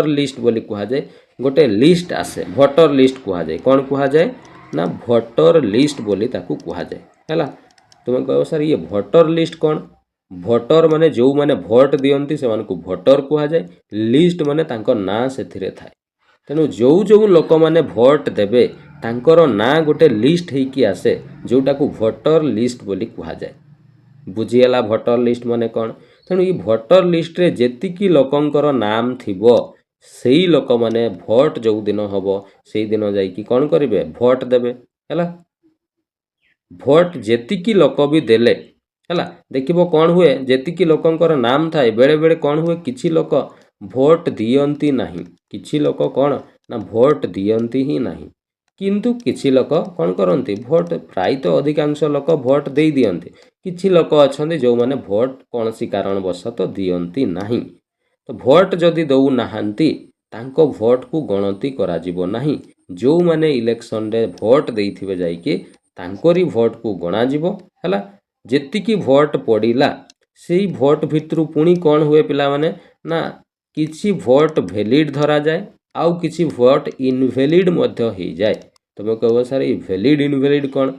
लिस्ट बोली कह जाए गोटे लिस्ट आसे भोटर लिस्ट कह जाए कौन कह जाए ना भोटर लिस्ट बोली ताकू कह जाए है तुम कह सर ये भोटर लिस्ट कौन भोटर माने जो माने भोट दियंती से मानकु भोटर कह जाए लिस्ट माने तांको ना से थाए तेणु जो जो लोक माने भोट देबे तांकर ना गोटे लिस्ट होइकी आसे जोटा को भोटर लिस्ट बोली कह जाए बुझीगला भोटर लिस्ट माने कौन तेणु ये भोटर लिस्ट रे जेतिकी लोकंकर नाम थिबो सेई लोक माने भोट जो दिन हम से दिन जाइकी कौन करेंगे भोट देवे है भोट जेतिकी लोक भी देले है देखिबो कौन हुए जेतिकी लोकंकर नाम थाए बेले बेले कौन हुए किछि लोक भोट दियंती नहीं किछि लोक कौन ना भोट दियंती ही नहीं किंतु किछि लोक कौन करती भोट प्राय तो अधिकांश लोक भोट दे दियंती किछि लोक अछंती जो माने भोट कौन सी कारणवशत दियंती नहीं तो भोट जदि दौ नाहांती तांको भोट को गणति करा जिवो नहीं जो माने इलेक्शन रे भोट देइथिबे जाइके तांकोरी भोट को गणा जिवो हला जेतिकी भोट पड़िला सेई भोट भितरु पुणी कौन हुए पिला माने ना किछि भोट वैलिड धरा जाए आउ किछि भोट इनवैलिड मध्य हो जाए तुम कह सर ये वैलिड इनवैलिड कौन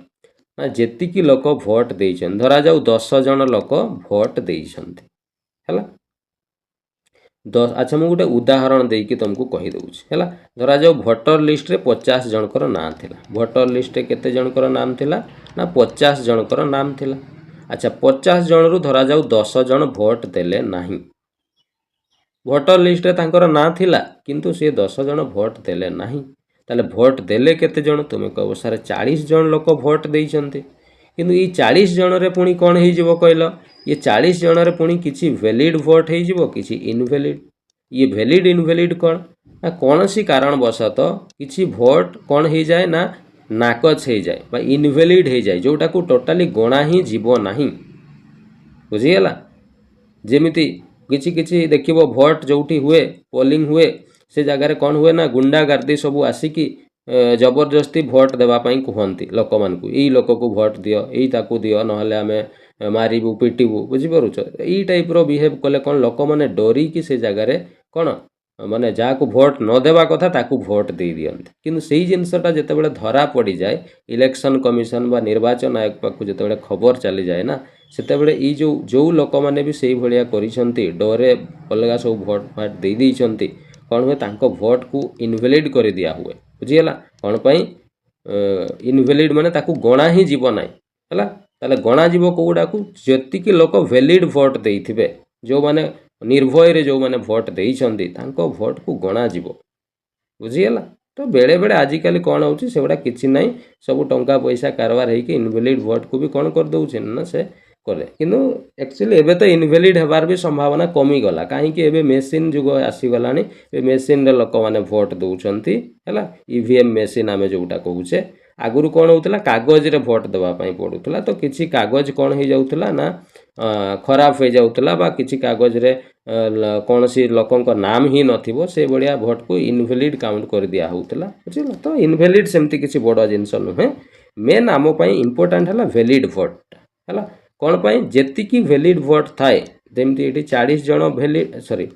ना जेतिकी लोक भोट देइछन धरा जाऊ 10 जन लोक भोट देइछन्ति हला अच्छा मुझे गोटे उदाहरण देकी तुमको कही दूसरी है धरा जाओ भोटर लिस्ट रे 50 जनकर नाम थिला भोटर लिस्ट रे केते जनकर नाम थिला ना 50 जनकर नाम थिला अच्छा 50 जन रु धरा जाऊ 10 जन भोट देले नहीं भोटर लिस्ट रे तांकर ना थिला किंतु से 10 जन भोट देले नहीं ताले भोट देले केते जन तुम कहो सर 40 जन लोक भोट देइछन्ति किंतु ये 40 जन रे पुणी कौन हो जिवो कहलो ये 40 जन रे पुणी किछि वैलिड भोट हो जिवो किछि इनवैलिड ये वैलिड इनवैलिड कौन ना कौन सी कारणवशत किछि भोट कौन हो जाए ना नाकच हो जाए बा इनवैलिड हो जाए जोटा को टोटाली गणा ही जीव नहीं बुझीगला जेमिति किछि किछि देखिबो भोट जोठी हुए पोलिंग हुए से जगार कौन हुए ना गुंडा गर्दी सबू आसिकी जबरदस्ती भोट देवाई कहती लोक मानू यही लोक को भोट दियो यही ताकू दियो नहले आमे मारिबू पिटिबू बुझीपारुच यही टाइप रो बिहेव कले कौन लोक मैंने डरिकी से जगार कौन माने जहाँ को भोट न देवा कथा ताकू भोट दे दियंती किंतु सेही जिनसटा जेतेबेले धरा पड़ी जाए इलेक्शन कमिशन बा निर्वाचन आयोग पाखु जेतेबेले खबर चली जाए ना सेतेबेले ई जो लोक माने भी सेही भलिया करिसंती डरे अलगा सब भोट फाट दे देइसंती कौन हुए तांको भोट को इनवैलिड कर दिया हुए बुझीगला कौन पाई इनवैलिड माने ताकू गणा ही जीव ना है ताले गणा जीव कौटा को जेतिकी लोक वैलिड भोट देइथिबे जो माने निर्भय रे जो माने भोट देइछन्ती तांको भोट को गणा जीव बुझीगला तो बेले बेले आजिकल कौन होची सेगुड़ा किछि नहीं सब टंका पैसा कारबार होइके इनवैलिड भोट को भी कौन कर दउछे ना से करे किंतु एक्चुअली एबे तो इनवैलिड हेबार भी संभावना कमी गला काहे कि एबे मेसिन जुग आसी गलानी ए मेसिन रे लोक माने भोट दउछन्ती हैला ईवीएम मेसिन आमे जोटा कहूचे आगुरु कौन होउतला कागज रे भोट देवा पई पडुतला तो किछि कागज कौन हो जाउतला ना खराब हो जाउतला बा किछि कागज रे कौन सी लोकंक नाम ही नथिबो से बड़िया भोट को इनवैलिड काउंट कर दिया होउतला बुझिला तो इनवैलिड सेमती किछि बड़ जिंस नुहे मेन आम पई इंपोर्टेंट हला वैलिड भोट हला कौन पाई जेतिकी वैलिड भोट थाए जेमती एठी 40 जन वैलिड सॉरी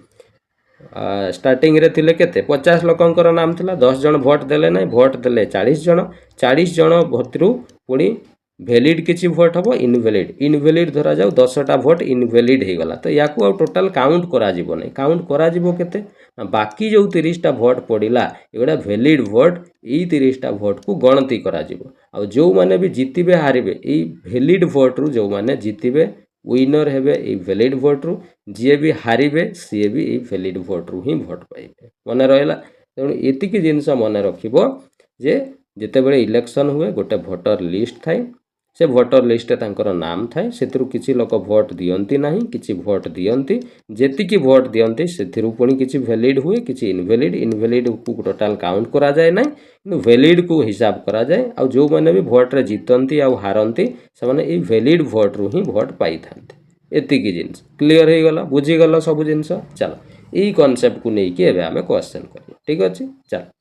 स्टार्टिंग रे थिले केते 50 लोकंकर नाम थिला 10 जन भोट देले नै भोट देले 40 जन भत्रु पुणी वैलिड किछि भोट हबो इनवैलिड धरा जाऊ 10टा भोट इनवैलिड हे गला तो याकू टोटल काउंट करा जिवो नै काउंट करा जिवो केते बाकी जो 30टा भोट पड़िला एगुड़ा वैलिड भोट यही 30टा भोट को गणति करा जिवो आ जो माने भी जीतिबे हारिबे यही वैलिड भोट रु जो माने जीतिबे विनर हेबे यही वैलिड भोट रु जी भी हारिबे सी भी यही वैलिड भोट रु ही भोट पाइबे मन रहिला तेणु एतिकी जिनस मन रखिबो जे जेतेबेले इलेक्शन हुए गोटे भोटर लिस्ट थाए से भोटर लिस्ट तांकर नाम थाए सेतिरु किछि लोक भोट दियंती नाही किछि भोट दियंती जेतिकी भोट दियंती सेतिरु पुणी किछि वैलिड हुए किछि इनवैलिड को टोटल काउंट करा जाए नाही किंतु वैलिड को हिसाब करा जाए आ जो माने भी भोट रे जीतंती आ हारंती से माने ए वैलिड भोट रु ही भोट पाई थांते एतिकी जिंस क्लियर हे गला बुझी गला सब जिंस चलो ई कांसेप्ट को नै कि एबे हमें क्वेश्चन करिया ठीक अछि चलो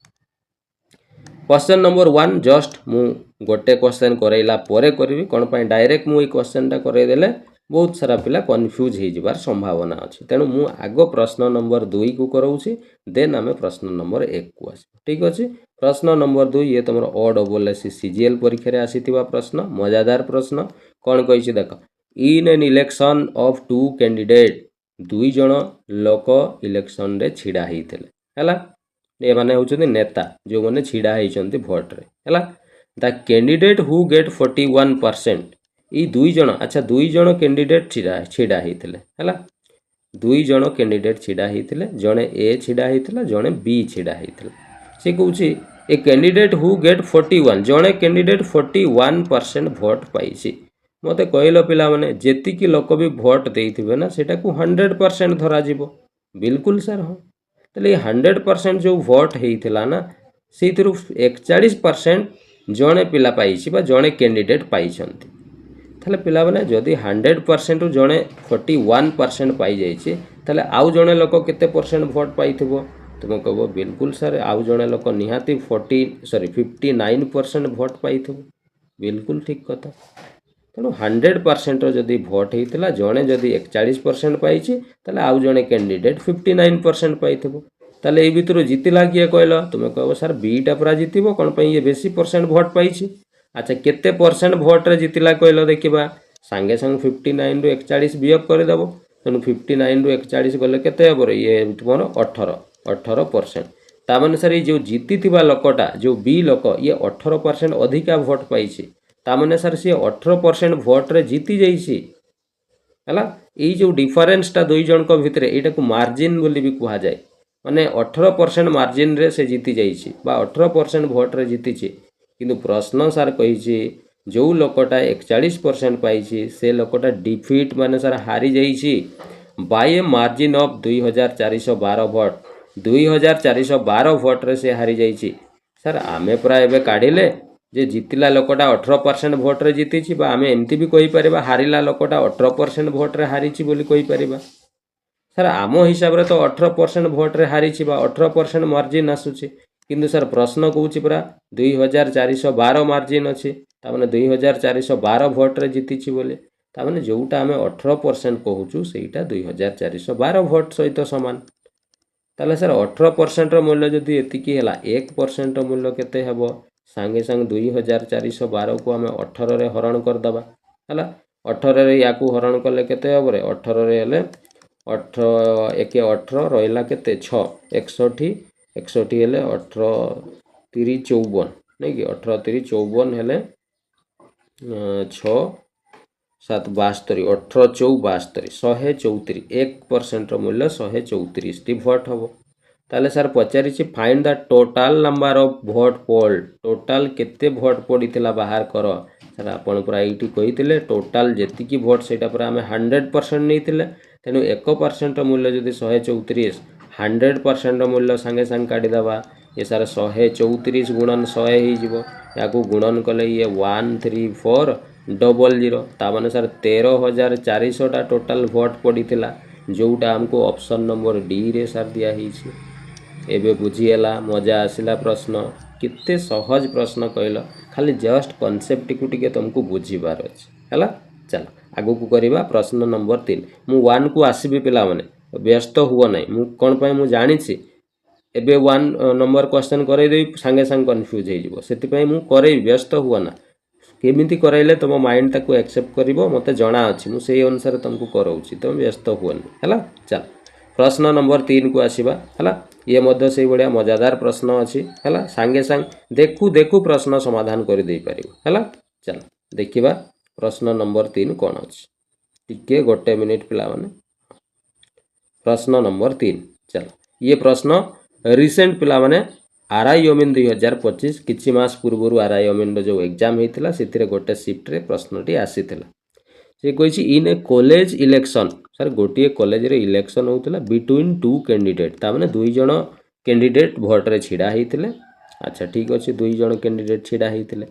क्वेश्चन नंबर 1 जस्ट मु गोटे क्वेश्चन करैला परे करबी कोन पई डायरेक्ट मु ई क्वेश्चन टा करै देले बहुत सारा पिला कंफ्यूज हे जिबार संभावना अछि तेनु मु आगो प्रश्न नंबर 2 को करौछि देन हमें प्रश्न नंबर 1 को आसी ठीक अछि प्रश्न नंबर 2 ये तमरो ओ डबल एस सीजीएल परीक्षा रे आसीतिबा प्रश्न मजादार प्रश्न कोन कहिछि देखो in an election of two candidate दुई जण लोक इलेक्शन रे छिडा हेइथिले हला ए माने होचନ୍ତି नेता जो माने छिडा हेइचନ୍ତି भोट रे हला द कैंडिडेट हु गेट 41% ये दुई जन अच्छा दुई जन कैंडिडेट छिड़ा होते है दुई जन कैंडिडेट छिड़ा होते जड़े ए छिड़ा होता जड़े बी छिड़ा होता से कौन ए कैंडिडेट हु गेट 41 जड़े कैंडिडेट 41% भोट पाई मत कहल पिला माने जेतिकी लोक भी भोट देते ना सेटा को 100% धरा जीवो बिल्कुल सर हाँ तो 100% जो भोट होता ना से 41% जड़े पिला पाई जड़े कैंडिडेट पाई ताले पिला माने जदि 100% जड़े 41% पाई जाइए ताले आउ जड़े लोक केते परसेंट भोट पाई तुम कह बिल्कुल सर आउ जड़े लोक निहाती 59% भोट पाई बिल्कुल ठीक कथा तेणु 100% जदि भोट होता जड़े जदि 41% पाई ताले आउ जड़े कैंडिडेट 59% पाई ताले ये भितर जितला किए कहल तुम कह सर बीटा पूरा जितब कौन ये बेसी परसेंट भोट पाई अच्छा केते परसेंट भोट रे जितला कहल देखा सांगे सांग 59 रु 41 वियोग करदेव तेणु 59 रु 41 गले केते हे ये तुम 18% ताମାନେ सर ये जो जीति लोकटा जो बी लोक ये 18% अधिका भोट पाई ताମାନେ सर सी 18% भोट रे जीति जाइए है ये जो डिफरेन्सटा दुई जन भितर यहाँ को मार्जिन बोली भी कह जाए माने 18% मार्जिन रे से जीति जाइए 18% भोट रे जीति किंतु प्रश्न सार कही जो लोकटा 41% पाई से लोकटा डिफिट माने सर हारी जाइए बाय ए मार्जिन ऑफ 2412 भोट 2412 भोट रे से हारी जाइए सर आमे पूरा एबे काढ़िले जे जितिला लोकटा 18% भोट रे जीति आमे एमती भी कहि परिबा हारिला लोकटा 18% भोट रे हारिछि बोली कहि परिबा सर आम हिसाब रे तो 18% भोट रे हारिछि बा 18% मार्जिन आसुछि किंतु सर प्रश्न कहूँ पूरा 2412 मार्जिन अच्छे ताने 2412 भोट रे जीति बोले ताने जोटा आम 18% कहूँ सेटा 2412 भोट सहित सामान ताले सर 18% मूल्य जदि एतिकी है 1% मूल्य केते हेबो सांगे सांग 2412 को आम 18 रे हरण करदबा है 18 रे या हरण कले केते हेबो रे 18 रे हेले 18 1 18 रहिला केते 6 61 61 हेले 18 3 54 नहीं कि 18 3 54 हेले 6 7 72 18 4 72 134 1% मूल्य 134 टी भोट हम ताले सर पचारि find the total number of भोट पोल टोटाल केते भोट पड़ीला बाहर कर सर आपन पूरा ये कही टोटाल जेतिकी भोट से पूरा आम 100% नहीं तेणु 1% मूल्य जदि 134 100% मूल्य सांगे सांगे काढ़ीदे ये सार 134 गुणन 100 हो गुणन कले ये 13400 ताने सर 13,400 टोटाल भोट पड़ीला जोटा आमको ऑप्शन नंबर डी रे सार दिखाई एबे बुझीगला मजा आसला प्रश्न कितने सहज प्रश्न कहल खाली जस्ट कॉन्सेप्ट को टिके तुमको बुझीबार अच्छे है चल आगू को करवा प्रश्न नंबर 3 मु 1 को आसबि पिला माने व्यस्त हुआ नहीं मु कौन पाई मु जानी एबे 1 नंबर क्वेश्चन करदेवी सांगे सांगे कन्फ्यूज हो से मु करे व्यस्त हुआ ना केमिति कराइले तुम माइंड ताको एक्सेप्ट करिवो मते जणा अछि मु सेही अनुसार तुमको कराउछि तुम व्यस्त हुअनि हला चल प्रश्न नंबर 3 को आसीबा हला ये मध्य से बड़िया मजादार प्रश्न अच्छी है सांगे सांग देखू देखू प्रश्न समाधान कर दे पारिबो हला चल देखिबा प्रश्न नंबर 3 कौन अच्छी टिके गोटे मिनिट पिला माने प्रश्न नंबर 3 चल ये प्रश्न रिसेंट पिला माने आरआई अमीन 2025 किछि मास पूर्व आरआई अमीन जो एग्जाम होता से गोटे शिफ्ट रे प्रश्नटी आसीथिला से कही इन ए कॉलेज इलेक्शन सर गोटे कॉलेज रे इलेक्शन होता बिटवीन 2 कैंडिडेट ताने दुई जन कैंडिडेट भोट रे छिड़ा होते अच्छा ठीक अच्छे दुई जन कैंडिडेट छिड़ा होते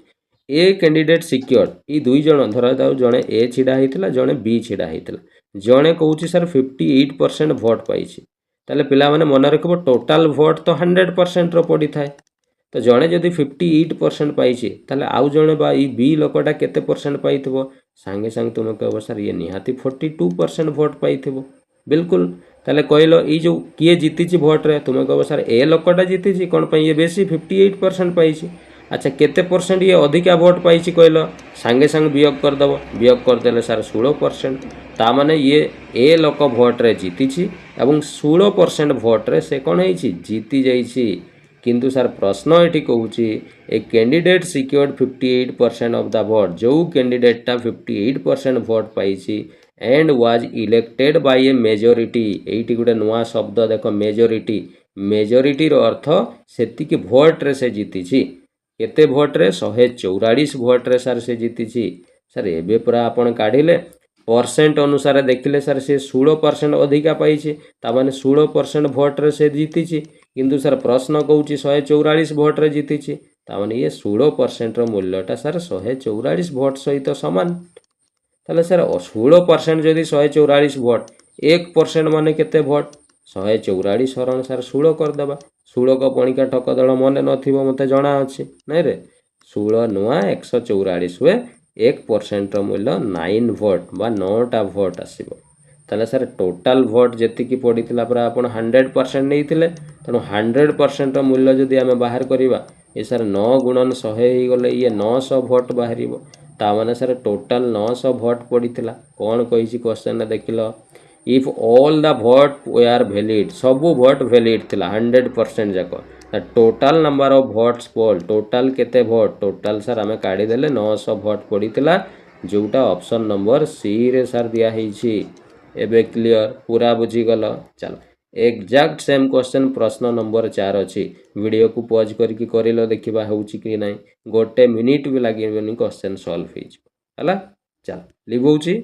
ए कैंडिडेट सिक्योर्ड ये दुई जन धरा दाऊ जड़े ए छिड़ा होता जड़े बी छिड़ा होता जड़े कहूँ सर 58% भोट पाई ताले पिला माने मन रखब टोटाल भोट तो 100% रो पड़ी थाए तो जड़े जदि 58% पाई ताले आउ जड़े बा ई बी लोकटा केते परसेंट पाई सांगे सांगे तुम कह सर ये निहाती 42% भोट पाई बिल्कुल ताले कहल ये जो किए जीति भोट रे तुम कह सर ए लोकटा जीति कौन पाई ये बेसी 58% पाई अच्छा केते परसेंट ये अधिका भोट पाई कहल सांगे सांगे वियोग करदेव वियोग करदेले सर 16% तामाने ये ए लोक भोट रे जीति एवं 16% भोट रे से कौन है जीति जाइए किंतु सर प्रश्न ये कहूँ a candidate secured 58% of the vote जो कैंडिडेटा 58% vote pi and was elected by A majority ये गोटे नुआ शब्द देख मेजोरिटी मेजोरिटी अर्थ से भोट्रे से जीति केते भोट्रे 144 भोट्रे सर से जीति सर एबे पूरा आपण काढ़िले परसेंट अनुसार देखिले सर से 16% अधिका पाई ताने 16% भोट्रे से जीति किंतु सर प्रश्न कहूँ 144 भोट्रे जीति ताने ये 16% मूल्यटा सर 144 भोट सहित सामान ताले सर 16% जदि 144 भोट 1% माने केते भोट 144 हरण सर 16 करदेबा 16 को पणिका ठक दल मन नथिबो मते जणा अछि नै रे 16 नुआ 144 हुए 1% मूल्य 9 भोट बा 9टा भोट आसीबो ताले सर टोटाल भोट जेति की पड़ीथिला पूरा आपण 100% नैथिले तनो 100% मूल्य जदि आमे बाहर करिबा ए सर 9 गुणन 100 हे गले ये 900 भोट बाहरिबो ता माने सर टोटाल 900 भोट पड़ीथिला कोन कहिछि क्वेश्चन देखिलो इफ ऑल द भोट वर वैलिड सबु भोट वैलिड थिला 100% जाको total number of votes poll total केते भोट टोटाल सर आमे काढी देले 900 भोट पड़ीथिला जोटा ऑप्शन नंबर सी रे सर दिया हिछि एबे क्लियर पूरा बुझी गल चलो एग्जैक्ट सेम क्वेश्चन प्रश्न नंबर 4 अच्छी वीडियो को पॉज करके करलो देखिबा होउछि कि नहीं गोटे मिनिट भी लागिबनी क्वेश्चन सॉल्व हो जाला चल लिव होउछि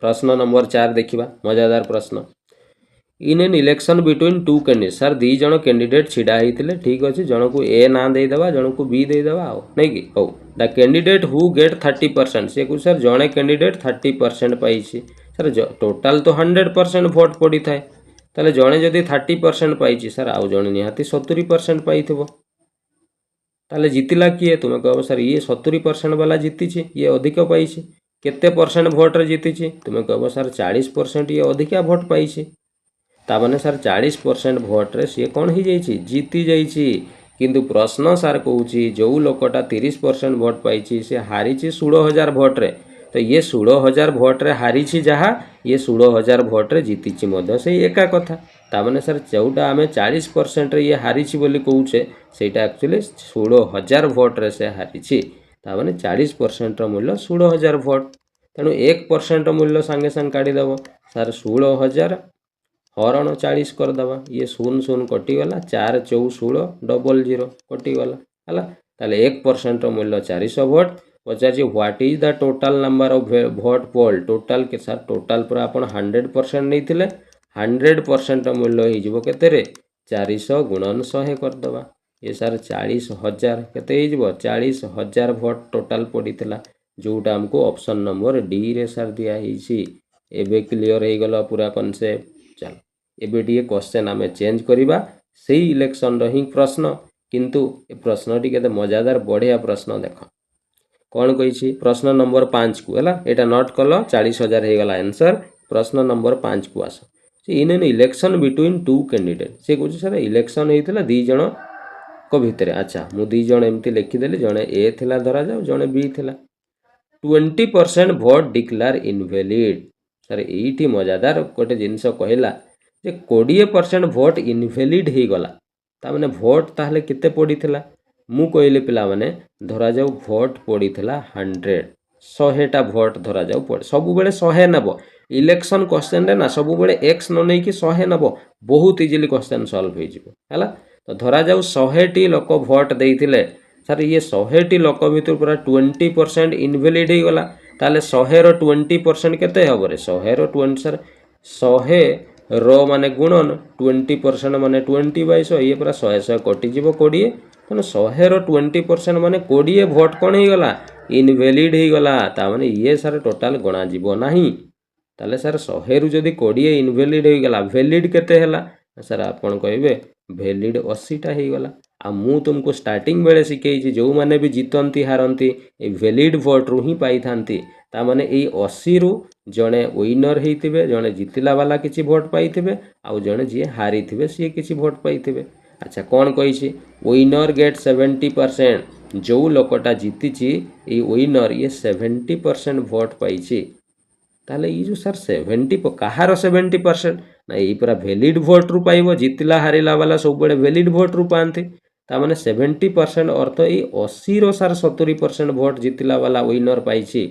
प्रश्न नंबर 4 देखिबा मजादार प्रश्न in an election between two candidate sir दी जण कैंडिडेट छिड़ा होते ठीक अच्छे जन को ए ना देदेबा जन को बी देदेबा नहीं कि हो द कैंडिडेट हु गेट 30% से कुछ सर जड़े कैंडिडेट 30% पाई सर टोटाल तो 100% भोट पड़ी थाए ताले जड़े जदि 30% पाई सर आउ जड़े निहाती 70% पाई ताले जीतिला किए तुम कह सर ये 70% वाला जीति ये अधिक पाई केते परसेंट भोट्रे जीति तुम कह सर 40% ये अधिका भोट पाई ताने सर 40% भोट्रे सी कौन हो जाइए जीति जाइए किंतु प्रश्न सार कहूँ जो लोकटा 30% भोट पाई से हारी 16,000 भोट्रे तो ये 16,000 भोट्रे हारी जहाँ ये 16,000 भोट्रे जीति से एका कथा ताने सर जोटा आम 40% ये हारी बोली कौचे सेटा एक्चुअली 16,000 भोट्रे से हारी ताने 40% मूल्य 16,000 भोट तेणु 1% मूल्य सांगे सांगे काढ़ीदेव सर 16,000 हरण 40 करदे ये 0 कटिगला 4 4 16 डबल 0 कटिगला है ताले 1% मूल्य 400 भोट पचार what is the total number of भोट पोल टोटाल के सर टोटाल पूरा आप 100% नहीं 100% मूल्य हो केते 400 गुणन 100 करदे ये सर 40,000 केते 40,000 भोट टोटाल पड़ीला जोटा हमको ऑप्शन नंबर डी रे सर दिया एबे क्लियर हो गला पूरा कॉन्सेप्ट चल एबे टी क्वेश्चन आम चेंज करवा से इलेक्शन री प्रश्न किंतु ए प्रश्न टी के मजादार बढ़िया प्रश्न देख कौन कही प्रश्न नंबर 5 को है यहाँ नोट कल 40,000 हो गला आंसर प्रश्न नंबर 5 को आस in an election between two candidate से कह सर इलेक्शन होता दी जन को भितर अच्छा मु दी जन एमती लिखिदेली जड़े ए थिला धरा जाओ जड़े बी थिला 20% भोट डिक्लेयर इनवैलिड सर ये मजादार गोटे जिनस कहला जे 20% भोट इनवैलिड हो गला ताने भोट ताहले केते पड़ीथिला मु कहले पिला माने धरा जाऊ भोट पड़ीथिला 100टा भोट धरा जाऊ पड़े सब बेले 100 नब इलेक्शन क्वेश्चन रे ना सब बेले एक्स न नहीं कि 100 नब बहुत इजिली क्वेश्चन सॉल्व हो जिवो हैला तो धरा जाऊ 100टी लोक भोट देइथिले सर ये 100टी लोक भितर पूरा 20% इनवैलिड हो गला ताले 100 रो 20% केते हबो रे 100 रो 20 सर 100 रो माने गुणन 20% माने 20/100 ये पूरा 100 कटि जीवो 20 तेणु 100 रो 20% माने 20 भोट कौन हो गला इनवैलिड हो गला ता माने ये सर टोटाल गणा जीवो नाही ताले सर 100 रु जदी 20 इनवैलिड हो गला वैलिड केते हला सर आपन कहबे वैलिड 80टा हो गला आ मु तुमको स्टार्टिंग बेले शिखई जो मैंने भी जीतती हारती वैलिड भोट रु ही पाई थांती तामाने एई 80 रु जड़े विनर होते जड़े जितला वाला किसी भोट पाई आउ जड़े जी हारी थे सी किसी भोट पाई अच्छा कौन कही विनर गेट 70% जो लोकटा जीति विनर ये 70% भोट पाई ताले ये जो सर 70 कहार 70% ना ये पूरा वैलिड भोट रु पाइबो जितिला हारिला वाला सब बड़े वैलिड भोट रु पांती तामाने 70% अर्थ ये 80 रो सर 70% भोट जितिला वाला विनर पाइछि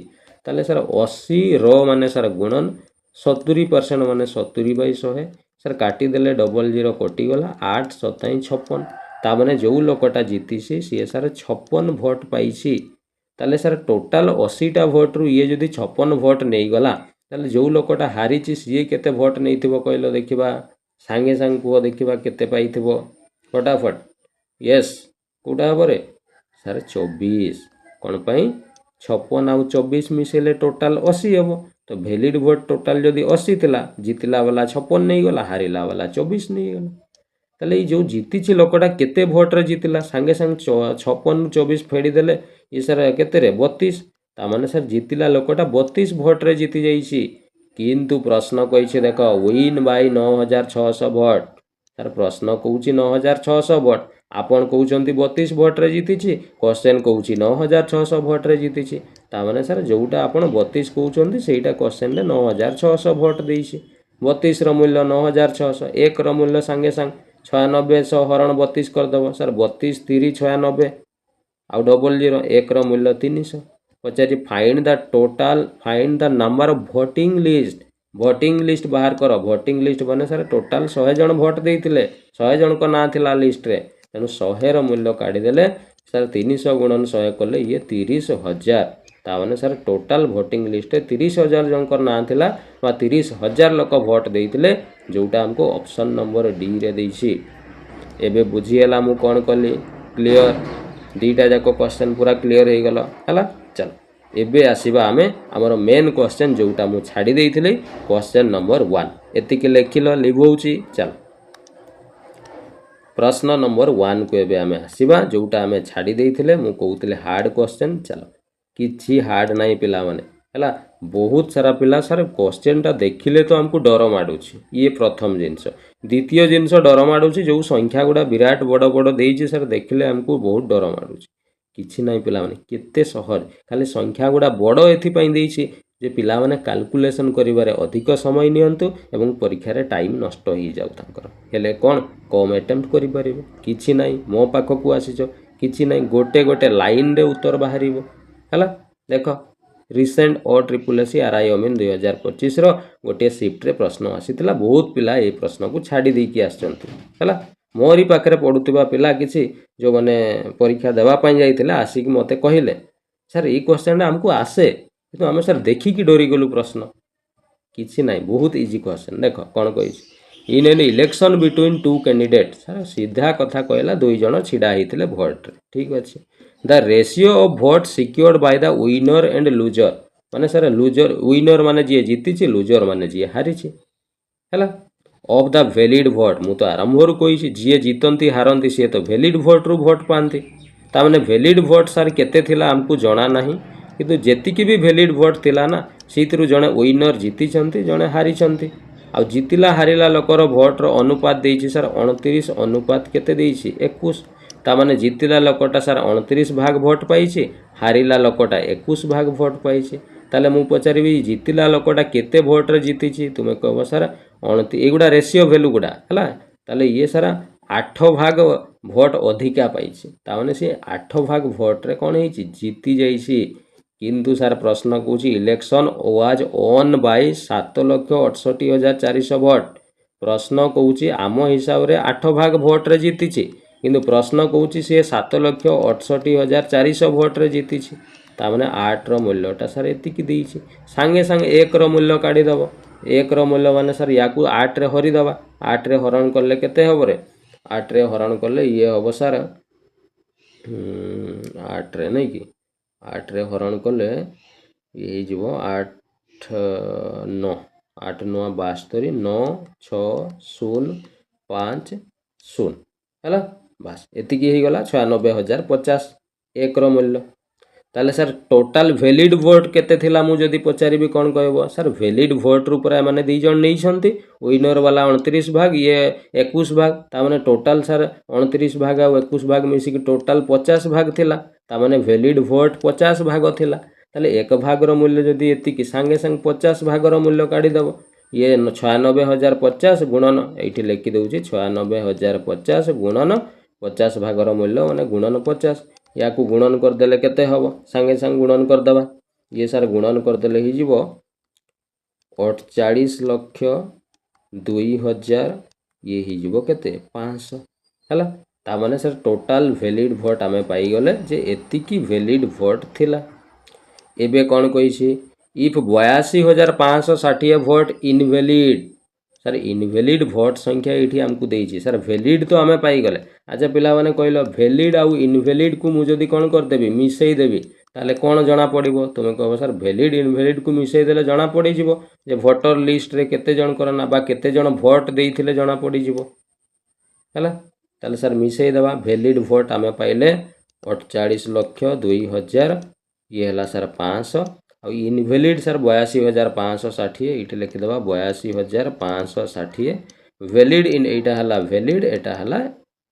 ताले सर 80 रो माने सर गुणन 70% माने 70/100 सर काटी देले 00 कटि गला 8 7 56 तामाने जो लोकटा जीतिछि सी सर 56 भोट पाइछि ताले सर टोटाल 80टा भोट रु ये जदि 56 भोट नहीं गला ताले जो लोकटा हारिछि सी केते भोट नैथिबो कहलो देखिबा सांगे सांग पुओ देखिबा केते पाइथिबो फटाफट यस कोटा हबरे सर 24 कोन पई 56 आउ 24 मिसेले टोटाल 80 हबो तो वैलिड भोट टोटाल जदि 80 थिला जितिला वाला 56 नहीं गला हारिला वाला 24 नहीं गला ताले ये जो जीतिछि लोकटा केते भोट रे जीतिला सांगे सांग 56 24 फेडी देले ये सर केते रे 32 ता माने सर जीतिला लोकटा 32 भोट रे जीति जाइछि किंतु प्रश्न कहिछि देखो विन बाय 9600 भोट सर प्रश्न कहउछि 9600 भोट आपण कहउछंती 32 भोट रे जीतिछि क्वेश्चन कहउछि 9600 भोट रे जीतिछि ता माने सर जोटा आपण 32 कहउछंती सेटा क्वेश्चन रे 9600 भोट देइछि 32 रो मूल्य 9600 1 रो मूल्य सांगे सांग 9600 हरण 32 कर दबो सर 32 3 96 आउ 00 1 रो मूल्य 300 पचारि find the total find the number of voting list बाहर करो भोटिंग लिस्ट बने सर टोटल 100 जन भोट देइतिले 100 जन को ना थिला लिस्ट रे तेनु 100 रो मूल्य काढी देले सर 300 गुणन 100 करले ये 30000 ता माने सर टोटल भोटिंग लिस्ट 30000 जनकर ना थिला बा 30000 लोक भोट देइतिले जोटा हमको ऑप्शन नंबर डी रे देइछि एबे बुझिएला मु कोन कली क्लियर दीटा जाको क्वेश्चन पूरा क्लियर हो गला हला चल एबे आसीबा आमे हमर मेन क्वेश्चन जोटा मु छाडी देइथिले क्वेश्चन नंबर 1 एतिके लेखिलो लिभौछि चल प्रश्न नंबर 1 को एबे आमे आसीबा जोटा आमे छाडी देइथिले मु कहउतिले हार्ड क्वेश्चन चलो किछि हार्ड नाही पिला माने हला बहुत सारा पिला सर क्वेश्चन टा देखिले तो हमको डर माडुछि ये प्रथम जिंस द्वितीय जिंस डर माडुछि जो संख्या गुडा विराट बड़ बड़ देइछि सर देखिले हमको बहुत डर माडुछि किछि नाही पिला माने केते सहज खाली संख्या गुडा बड़ एथि पई देइछि जे पिला माने कैलकुलेशन करिवारे अधिक समय नियंतु एवं परीक्षा रे टाइम नष्ट होई जाउ तांकर हेले कोन कम अटेम्प्ट करि परिबे किछि नाही मो पाखो को आसीछो किछि नाही गोटे गोटे लाइन रे उत्तर बाहरिबो हला देखो recent O triple S R I अमीन 2025 रो गोटे शिफ्ट रे प्रश्न आसीतिला बहुत पिला ए प्रश्न को छाडी दै कि आछंती हला मोरी पाखरे पडुतिबा पिला किछि जो माने परीक्षा देबा पई जाइतिला आसी कि मते कहिले सर ई क्वेश्चन हमको आसे तो हमें सर देखि कि डरी गलु प्रश्न किछि नाही बहुत इजी क्वेश्चन देखो कोन कहिछि in an election between two candidate sir सीधा कथा कहला दुई जण छिडा हितिले भोट रे ठीक अछि the ratio of vote secured by the winner and loser माने सर लूजर विनर माने जे जीतिछि लूजर माने जे हारिछि हैला ऑफ द वैलिड भोट मु तो आरंभ रु कहिछि जे जीतंती हारंती से तो वैलिड भोट रु भोट पांती ता माने वैलिड भोट सर केते थिला हमकु जणा नाही किंतु जेतिकी भी वैलिड भोट थिला ना सीतरु जणे विनर जीतिछंती जणे हारिछंती आ जीतिला हारिला लोकर भोट रो अनुपात देइछि सर 29 अनुपात केते देइछि 21 ता माने जीतिला लोकटा सर 29 भाग भोट पाइछि हारिला लोकटा 21 भाग भोट पाइछि ताले मु पचारिबी जीतिला लोकटा केते भोट रे जीतिछि तुमे कहबो सर 29 एगुडा रेशियो वैल्यू गुडा हला ताले ये सर 8 भाग भोट अधिका पाइछि ता माने से 8 भाग भोट रे कोन हेछि जीति जाइछि किंतु सर प्रश्न कहूछि इलेक्शन वाज ओन बाय 7,68,400 भोट प्रश्न कहूछि आम हिसाब रे 8 भाग भोट रे जीतिछि किंतु प्रश्न कहूछि से 7,68,400 भोट रे जीतिछि ता माने 8 रो मूल्यटा सर एतिकी देइछि संगे संगे 1 रो मूल्य काढी दबो 1 रो मूल्य माने सर याकू 8 रे हरि दबा 8 रे हरण करले केते हबो रे 8 रे हरण करले ये हबो सर 8 रे नै कि 8 रे हरण कले ये जीवो 8 9 8 9 72 9 6 0 5 0 हैला बस एतिकी ही गला 96,050 एक रो मूल्य ताले सर टोटल वैलिड भोट केते थिला मु जदी पचारिबी कोन कहबो सर वैलिड भोट रु परा माने दी जण नै छंती विनर वाला 29 भाग ये 21 भाग ता माने टोटल सर 29 भाग आ 21 भाग मिसी कि टोटल 50 भाग थिला ता माने वैलिड भोट 50 भाग थिला ताले एक भागर मूल्य जदि एतिकी सांगे सांग 50 भागर मूल्य काढ़ीदेव ये 96,050 गुणन ये लिखि दूसरी 96,050 गुणन 50 भागर मूल्य माने गुणन 50 या गुणन करदे केते हम सांगे सांग गुणन करदे ये सार गुणन करदे हो 48,02,000 ये हो केते 500 है ताने सर टोटाल वैलिड भोट आम पाईगले जे एतिकी वैलिड भोट थिला एबे कौन कही if 82,560 vote invalid sir invalid vote संख्या ये आमको देती सर वैलिड तो आम पाईगले अच्छा पिला माने कहल वैलिड आउ इनवैलिड को मुझे कौन करदेवी मिसईदेवी ताले कौन जना पड़ो तुम कह सर वैलिड इनवैलिड को मिसईदेले जना पड़े जे भोटर लिस्ट रे केते जनकर ना बा केते जन भोट देइथिले जना पड़ो है ताले सर मिसईदेवा वैलिड भोट आम पाइले 48,02,000 ये है सर 500 और इनवैलिड सर 82,560 ये लिखिदेवा 82,560 वैलिड इन एटा हला वैलिड एटा हला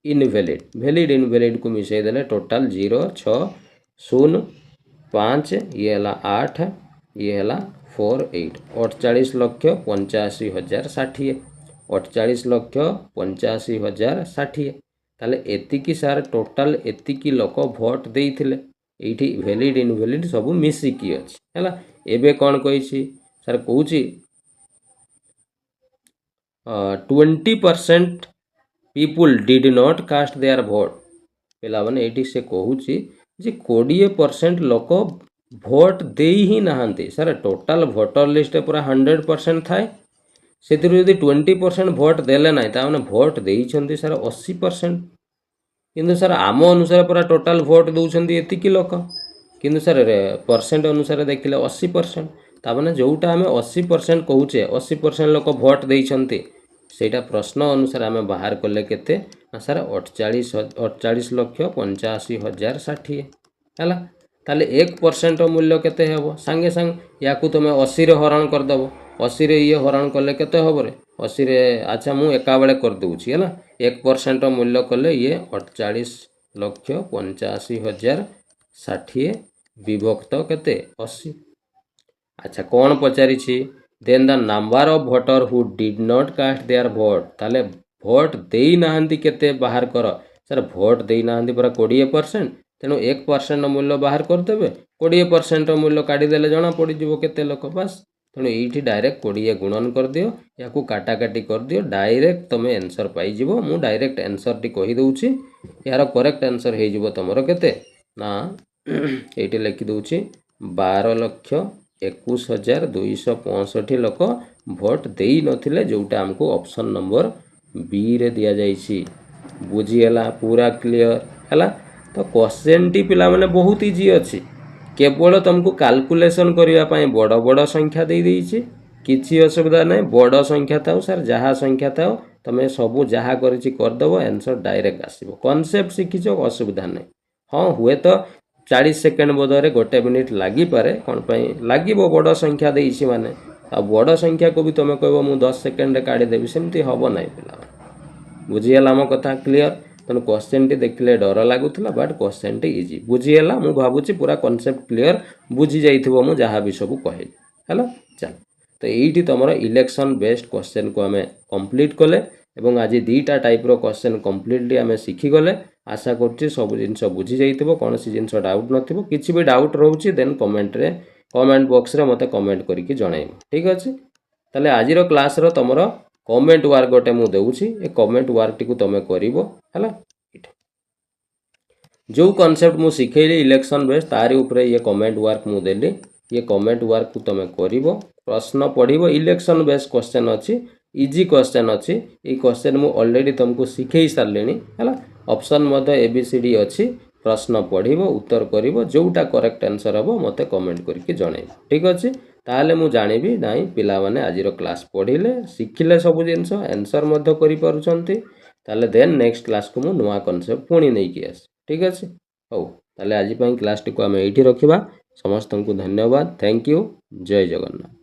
इनवैलिड वैलिड इनवैलिड को मिसईदेले टोटाल 0,605 ये है 8 ये है 48 48,85,060 48,85,060 ताले एतिकी सार टोटाल एतिकी लोक भोट देइथिले एठी वैलिड इनवैलिड सब मिसिकी अछि हैला एबे कोन कहिछि सर कहूछि 20% people did not cast their भोट पेला माने एठी से कहूछि जे 20% लोक भोट देई ही नहांती सर टोटाल भोटर लिस्ट पूरा 100% थाए से 20% भोट देले ना ताने भोट देइछंती सर 80% किंतु सर आम अनुसार पूरा टोटाल भोट दौरान एतिकी लोक किंतु सर परसेंट अनुसार देखिले 80% ताने जोटा आम 80% कहूचे 80% लोक भोट देइछंती सेटा प्रश्न अनुसार आम बाहर कले केते ना सर 48,85,060 है ताले 1% मूल्य केते हेबो सांगे सांग याकू तुम 80 रे हरण करदेव 80 रे ये हरण कले केते हेबो रे 80 रे अच्छा मु एका बेले कर दूची है 1% मूल्य कले ये 48,85,060 विभक्त केते 80 अच्छा कौन पचारि then the number of voter who did not cast their भोट ताले भोट देई नाहंती केते बाहर कर सर भोट देई नाहंती पूरा 20% तेणु 1% मूल्य बाहर करदेवे 20% मूल्य काढ़ीदेले जना पड़ो केते लोक बस तेणु ये डायरेक्ट 20 गुणन कर दियो या काटाकाटी कर दियो डायरेक्ट तुम आंसर पाइज मु डायरेक्ट आंसर टी कही दूची यार करेक्ट आंसर हो तुमर केते ना ये लिखि दूची 12,21,265 लोक भोट देई नथिले जोटा हमको ऑप्शन नंबर बी रे दिया जाइछि बुझीगला पूरा क्लियर है तो क्वेश्चन टी पिला माने बहुत इजी अच्छी केवल तुमको कैलकुलेशन करने बड़ बड़ संख्या दे देइछि किछि असुविधा नहीं बड़ संख्या थाउ सर जहाँ संख्या थाउ तुम सबू जहाँ करदेव आंसर डायरेक्ट आसो कॉन्सेप्ट शिखिच असुविधा नहीं हाँ हुए तो 40 सेकेंड बदले 1 मिनिट लगिपे कौन लगे बड़ संख्या देइछि माने आ बड़ संख्या को भी तुम कह मु 10 सेकेंड काढ़ीदेवी सेमती हम ना पिला बुझीगला मो कथा क्लियर तेणु क्वेश्चन टी देखिले डर लगुला बट क्वेश्चन टी इजी बुझीगला मु भावुची पूरा कॉन्सेप्ट क्लियर बुझी जाइथिबो मु जहाँ भी सब कहली है चल तो यही तुम इलेक्शन बेस्ड क्वेश्चन को आम कंप्लीट कले एवं आज 2टा टाइप्र क्वेश्चन कम्प्लीटली आम शिखिगले आशा करुच्ची सब जिनस बुझी जाइथिबो कौन सी जिनस डाउट नथिबो किछि भी डाउट रोचे देन कमेंट बॉक्स रे मते कमेंट करके जणाइबो ठीक अछि ताले आजिरो क्लास रो तमरो कमेंट वर्क गोटे मु देउछि ए कमेंट वर्क टी को तमे करिवो हला जो कॉन्सेप्ट मु सिखेली इलेक्शन बेस तारी ऊपर ये कमेंट वर्क मु देली ये कमेंट वर्क को तमे करिवो प्रश्न पढ़िवो इलेक्शन बेस क्वेश्चन अछि इजी क्वेश्चन अछि ए क्वेश्चन मु ऑलरेडी तुमको सिखेई सारलेनी हला ऑप्शन मध्य एबीसीडी अछि प्रश्न पढ़िवो उत्तर करिवो जोटा करेक्ट आंसर हबो मते कमेंट करके जणाइबो ठीक अछि ताले मु जानिबी नाइ पिला माने आजिरो क्लास पढ़िले सिखिले सब जिंस आंसर मध्य करि पारुचंती ताले देन नेक्स्ट क्लास को मु नुवा कांसेप्ट पुणी नै कि आस ठीक अछि हो ताले आज क्लास टी को आम एठी रखिबा समस्त को धन्यवाद थैंक यू जय जगन्नाथ।